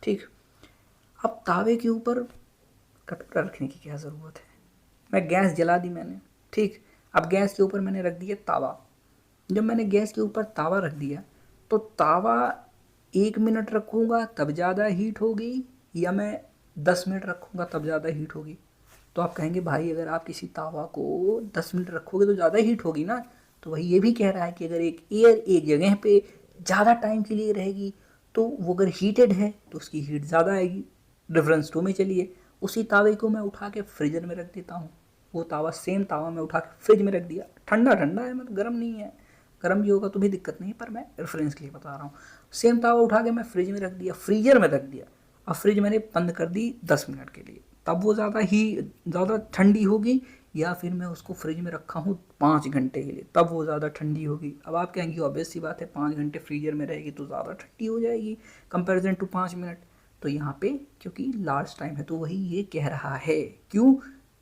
ठीक, अब तावे के ऊपर कटोरा रखने की क्या ज़रूरत है, मैं गैस जला दी मैंने, ठीक, अब गैस के ऊपर मैंने रख दिया तावा। जब मैंने गैस के ऊपर तावा रख दिया तो तावा 1 मिनट रखूँगा तब ज़्यादा हीट होगी, या मैं 10 मिनट रखूँगा तब ज़्यादा हीट होगी। तो आप कहेंगे भाई अगर आप किसी तावा को 10 मिनट रखोगे तो ज़्यादा हीट होगी ना। तो वही ये भी कह रहा है कि अगर एक एयर एक जगह पे ज़्यादा टाइम के लिए रहेगी तो वो अगर हीटेड है तो उसकी हीट ज़्यादा आएगी। रेफरेंस 2 में चलिए, उसी तावे को मैं उठा के फ्रीजर में रख देता हूँ, वो तावा सेम तावा मैं उठा के फ्रिज में रख दिया, ठंडा ठंडा है, मतलब गर्म नहीं है, गर्म भी होगा तो भी दिक्कत नहीं, पर मैं रेफरेंस के लिए बता रहा हूँ। सेम तावा उठा के मैं फ्रिज में रख दिया, फ्रीजर में रख दिया, अब फ्रिज मैंने बंद कर दी 10 मिनट के लिए, तब वो ज़्यादा ठंडी होगी, या फिर मैं उसको फ्रिज में रखा हूँ 5 घंटे के लिए, तब वो ज़्यादा ठंडी होगी। अब आप कहेंगे ऑब्वियस सी बात है 5 घंटे फ्रीजर में रहेगी तो ज़्यादा ठंडी हो जाएगी कंपैरिजन टू 5 मिनट। तो यहाँ पे क्योंकि लार्ज टाइम है तो वही ये कह रहा है, क्यों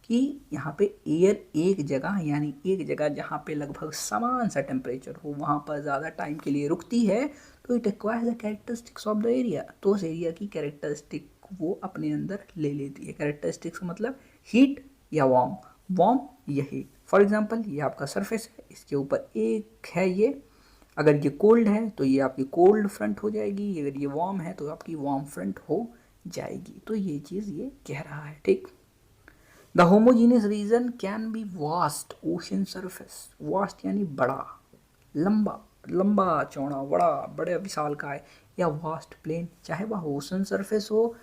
कि यहाँ पे एयर एक जगह, यानी एक जगह जहाँ पे लगभग समान सा टेम्परेचर हो वहाँ पर ज़्यादा टाइम के लिए रुकती है, तो it acquires the characteristics of the area, तो उस एरिया की कैरेक्टरिस्टिक वो अपने अंदर ले लेती है। कैरेक्टरिस्टिक्स मतलब हीट या वार्म या हीट। फॉर एग्जांपल ये आपका सरफेस है, इसके ऊपर एक है ये, अगर ये कोल्ड है तो ये आपकी कोल्ड फ्रंट हो जाएगी, अगर ये वार्म है तो आपकी वार्म फ्रंट हो जाएगी। तो ये चीज़ ये कह रहा है, ठीक। The homogeneous region can be vast ocean surface, vast यानी बड़ा, लंबा लंबा चौड़ा बड़ा बड़े विशाल का है, या वास्ट प्लेन, चाहे वह ओशन सरफेस हो,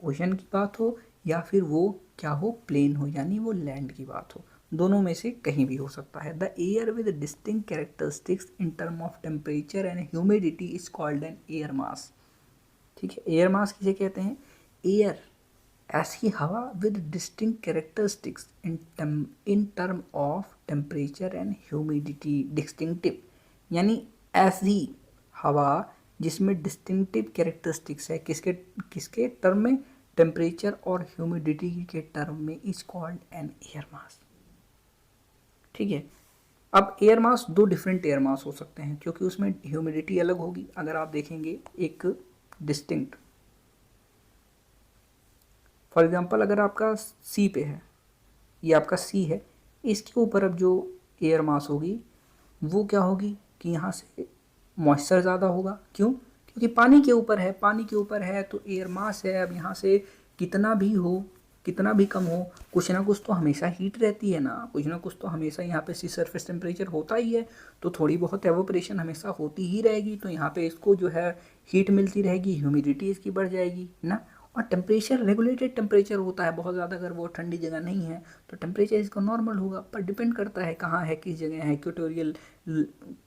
ओशन की बात हो, या फिर वो क्या हो, प्लेन हो, यानी वो लैंड की बात हो, दोनों में से कहीं भी हो सकता है। The air with distinct characteristics in term of temperature and humidity is called an air mass. ठीक है, एयर मास किसे कहते हैं? एयर, ऐसी हवा with distinct characteristics in term of temperature and humidity, distinctive, यानी ऐसी हवा जिसमें डिस्टिंक्टिव कैरेक्टरिस्टिक्स है, किसके किसके टर्म में? टेम्परेचर और ह्यूमिडिटी के टर्म में, is called an air mass. ठीक है, अब एयर मास, दो डिफरेंट एयर मास हो सकते हैं क्योंकि उसमें ह्यूमिडिटी अलग होगी। अगर आप देखेंगे एक डिस्टिंक्ट, फॉर एग्जांपल अगर आपका सी पे है, ये आपका सी है, इसके ऊपर अब जो एयर मास होगी वो क्या होगी कि यहाँ से मॉइस्चर ज़्यादा होगा। क्यों? क्योंकि पानी के ऊपर है, पानी के ऊपर है तो एयर मास है। अब यहाँ से कितना भी हो, कितना भी कम हो, कुछ ना कुछ तो हमेशा हीट रहती है ना, कुछ ना कुछ तो हमेशा यहाँ पे सी सरफेस टेम्परेचर होता ही है, तो थोड़ी बहुत एवोपरेशन हमेशा होती ही रहेगी, तो यहाँ पे इसको जो है हीट मिलती रहेगी, ह्यूमिडिटी इसकी बढ़ जाएगी ना। और टेम्परेचर रेगुलेटेड टेम्परेचर होता है बहुत ज़्यादा, अगर वो ठंडी जगह नहीं है तो टेम्परेचर इसका नॉर्मल होगा, पर डिपेंड करता है कहाँ है, किस जगह है। इक्वेटोरियल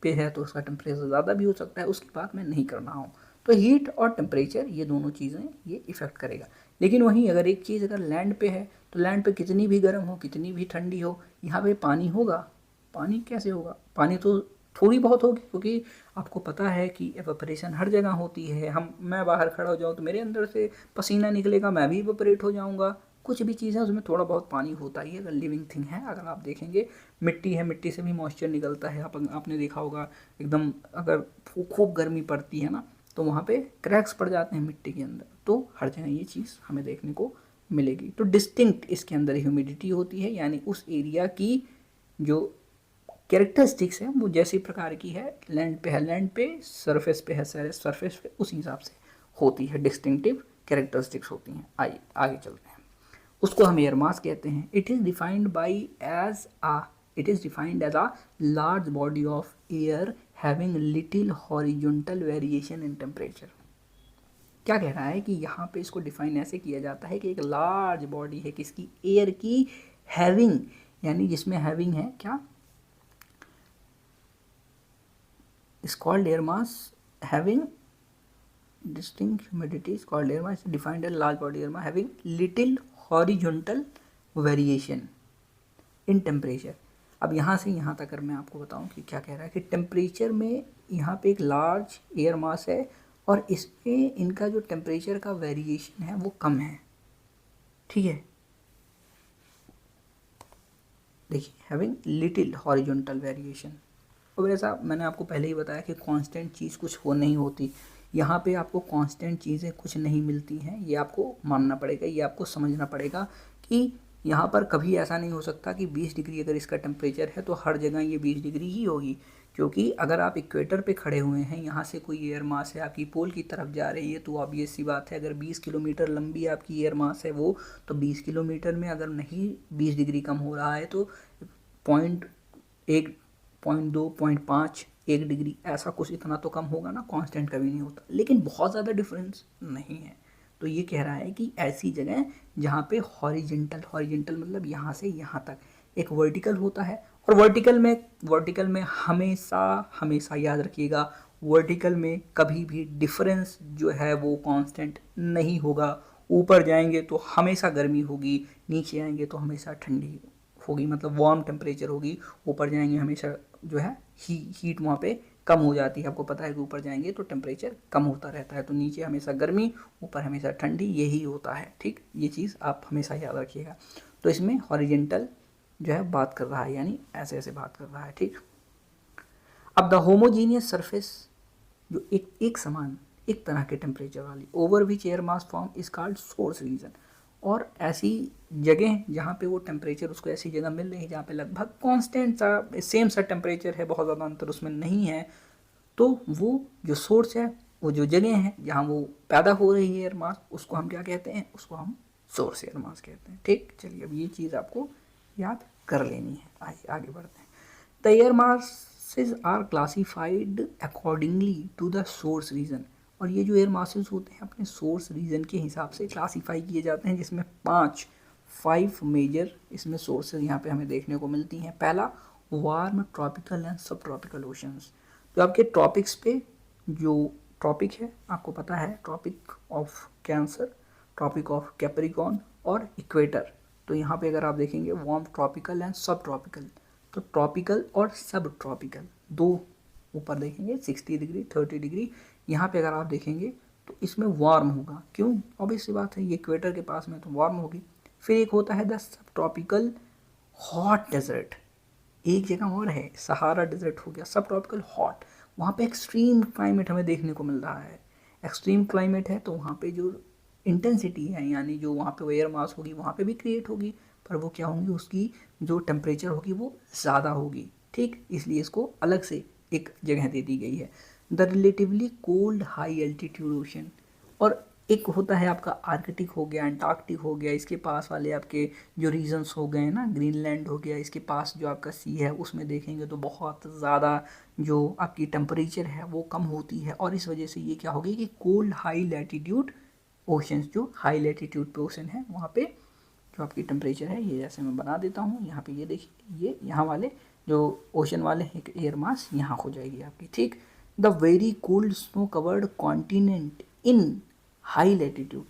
पे है तो उसका टेम्परेचर ज़्यादा भी हो सकता है, उसकी बात मैं नहीं कर रहा हूँ। तो हीट और टेम्परेचर ये दोनों चीज़ें ये इफ़ेक्ट करेगा। लेकिन वहीं अगर एक चीज़ अगर लैंड पे है तो लैंड पे कितनी भी गर्म हो, कितनी भी ठंडी हो, यहाँ पे पानी होगा। पानी कैसे होगा? पानी तो थोड़ी बहुत होगी, क्योंकि आपको पता है कि एवेपोरेशन हर जगह होती है। मैं बाहर खड़ा हो जाऊँ तो मेरे अंदर से पसीना निकलेगा, मैं भी इवेपोरेट हो जाऊँगा। कुछ भी चीज़ है उसमें थोड़ा बहुत पानी होता ही है, अगर लिविंग थिंग है। अगर आप देखेंगे मिट्टी है, मिट्टी से भी मॉइस्चर निकलता है। आपने देखा होगा एकदम अगर खूब गर्मी पड़ती है ना तो वहाँ पे क्रैक्स पड़ जाते हैं मिट्टी के अंदर, तो हर जगह ये चीज़ हमें देखने को मिलेगी। तो डिस्टिंक्ट इसके अंदर ह्यूमिडिटी होती है, यानी उस एरिया की जो कैरेक्टरिस्टिक्स है वो जैसी प्रकार की है, लैंड पे है लैंड पे, सरफेस पे है सरफेस पे, उस हिसाब से होती है, डिस्टिंक्टिव कैरेक्टरिस्टिक्स होती हैं। आइए आगे चलते हैं, उसको हम एयर मास कहते हैं। It is defined as a large body of air having little horizontal variation in temperature. क्या कह रहा है कि यहाँ पे इसको डिफाइन ऐसे किया जाता है कि एक लार्ज बॉडी है किसकी? एयर की, हैविंग, यानी जिसमें हैविंग है क्या? is called air mass having distinct humidity is called air mass, defined as large body air mass having little horizontal variation in temperature। अब यहाँ से यहाँ तक अगर मैं आपको बताऊँ कि क्या कह रहा है कि टेम्परेचर में यहाँ पे एक लार्ज एयर मास है और इसमें इनका जो टेम्परेचर का वेरिएशन है वो कम है। ठीक है, देखिए हैविंग लिटिल हॉरिजॉन्टल वेरिएशन। और ऐसा मैंने आपको पहले ही बताया कि कांस्टेंट चीज़ कुछ हो नहीं होती, यहाँ पे आपको कांस्टेंट चीज़ें कुछ नहीं मिलती हैं, ये आपको मानना पड़ेगा, ये आपको समझना पड़ेगा कि यहाँ पर कभी ऐसा नहीं हो सकता कि 20 डिग्री अगर इसका टेम्परेचर है तो हर जगह ये 20 डिग्री ही होगी। क्योंकि अगर आप इक्वेटर पे खड़े हुए हैं, यहाँ से कोई एयर मास है आपकी पोल की तरफ जा रही है, तो ऑब्वियस सी बात है अगर 20 किलोमीटर लंबी आपकी एयर मास है वो, तो 20 किलोमीटर में अगर नहीं 20 डिग्री कम हो रहा है तो 0.1, 0.2, 0.5, 1 डिग्री, ऐसा कुछ इतना तो कम होगा ना, कांस्टेंट कभी नहीं होता। लेकिन बहुत ज़्यादा डिफरेंस नहीं है। तो ये कह रहा है कि ऐसी जगह जहाँ पे हॉरिजेंटल मतलब यहाँ से यहाँ तक एक वर्टिकल होता है, और वर्टिकल में हमेशा याद रखिएगा, वर्टिकल में कभी भी डिफरेंस जो है वो कांस्टेंट नहीं होगा। ऊपर जाएंगे तो हमेशा गर्मी होगी, नीचे आएंगे तो हमेशा ठंडी होगी, मतलब वार्म टेम्परेचर होगी। ऊपर जाएंगे हमेशा जो है हीट वहाँ पे कम हो जाती है। आपको पता है कि ऊपर जाएंगे तो टेम्परेचर कम होता रहता है, तो नीचे हमेशा गर्मी, ऊपर हमेशा ठंडी, यही होता है। ठीक, ये चीज़ आप हमेशा याद रखिएगा। तो इसमें हॉरिजेंटल जो है बात कर रहा है, यानी ऐसे ऐसे बात कर रहा है। ठीक, अब द होमोजीनियस सरफेस जो एक समान एक तरह के टेम्परेचर वाली over which air mass form is called source region. और ऐसी जगह जहाँ पे वो टेम्परेचर, उसको ऐसी जगह मिल रही है जहाँ पे लगभग कांस्टेंट सा सेम सा टेम्परेचर है, बहुत ज़्यादा अंतर उसमें नहीं है, तो वो जो सोर्स है, वो जो जगह है जहाँ वो पैदा हो रही है एयर मास, उसको हम क्या कहते हैं? उसको हम सोर्स एयर मास कहते हैं। ठीक, चलिए अब ये चीज़ आपको याद कर लेनी है। आइए आगे बढ़ते हैं। The air mass masses are classified accordingly to the source region। और ये जो एयर मासेस होते हैं अपने सोर्स रीजन के हिसाब से क्लासीफाई किए जाते हैं, जिसमें 5 मेजर इसमें सोर्सेज यहाँ पे हमें देखने को मिलती हैं। पहला, warm tropical and sub tropical oceans. तो आपके ट्रॉपिक्स पे जो ट्रॉपिक है आपको पता है, Tropic of Cancer, Tropic of Capricorn और इक्वेटर। तो यहाँ पे अगर आप देखेंगे warm tropical and sub tropical, तो ट्रॉपिकल और सब ट्रॉपिकल दो ऊपर देखेंगे 60 डिग्री 30 डिग्री। यहाँ पे अगर आप देखेंगे तो इसमें वार्म होगा, क्यों? ऑब्वियस सी बात है, ये इक्वेटर के पास में तो वार्म होगी। फिर एक होता है the sub tropical hot desert, एक जगह और है सहारा डेजर्ट हो गया, सब ट्रॉपिकल हॉट, वहाँ पे एक्सट्रीम क्लाइमेट हमें देखने को मिल रहा है। एक्सट्रीम क्लाइमेट है तो वहाँ पे जो इंटेंसिटी है, यानी जो वहाँ पे एयर मास होगी वहाँ पे भी क्रिएट होगी, पर वो क्या होंगी, उसकी जो टेम्परेचर होगी वो ज़्यादा होगी। ठीक, इसलिए इसको अलग से एक जगह दे दी गई है। The relatively cold high altitude ocean, और एक होता है आपका आर्कटिक हो गया, अंटार्कटिक हो गया, इसके पास वाले आपके जो रीजन्स हो गए ना, ग्रीनलैंड हो गया, इसके पास जो आपका सी है उसमें देखेंगे तो बहुत ज़्यादा जो आपकी टेम्परेचर है वो कम होती है, और इस वजह से ये क्या होगी कि कोल्ड हाई लैटीट्यूड ओशंस, जो हाई लैटीट्यूड पे ओशन है वहाँ पे जो आपकी टेम्परेचर है, ये जैसे मैं बना देता हूँ यहाँ पे, ये देखिए, ये यहाँ वाले जो ओशन वाले एक एयर मास यहाँ हो जाएगी आपकी। ठीक, the very cold snow covered continent in high latitude,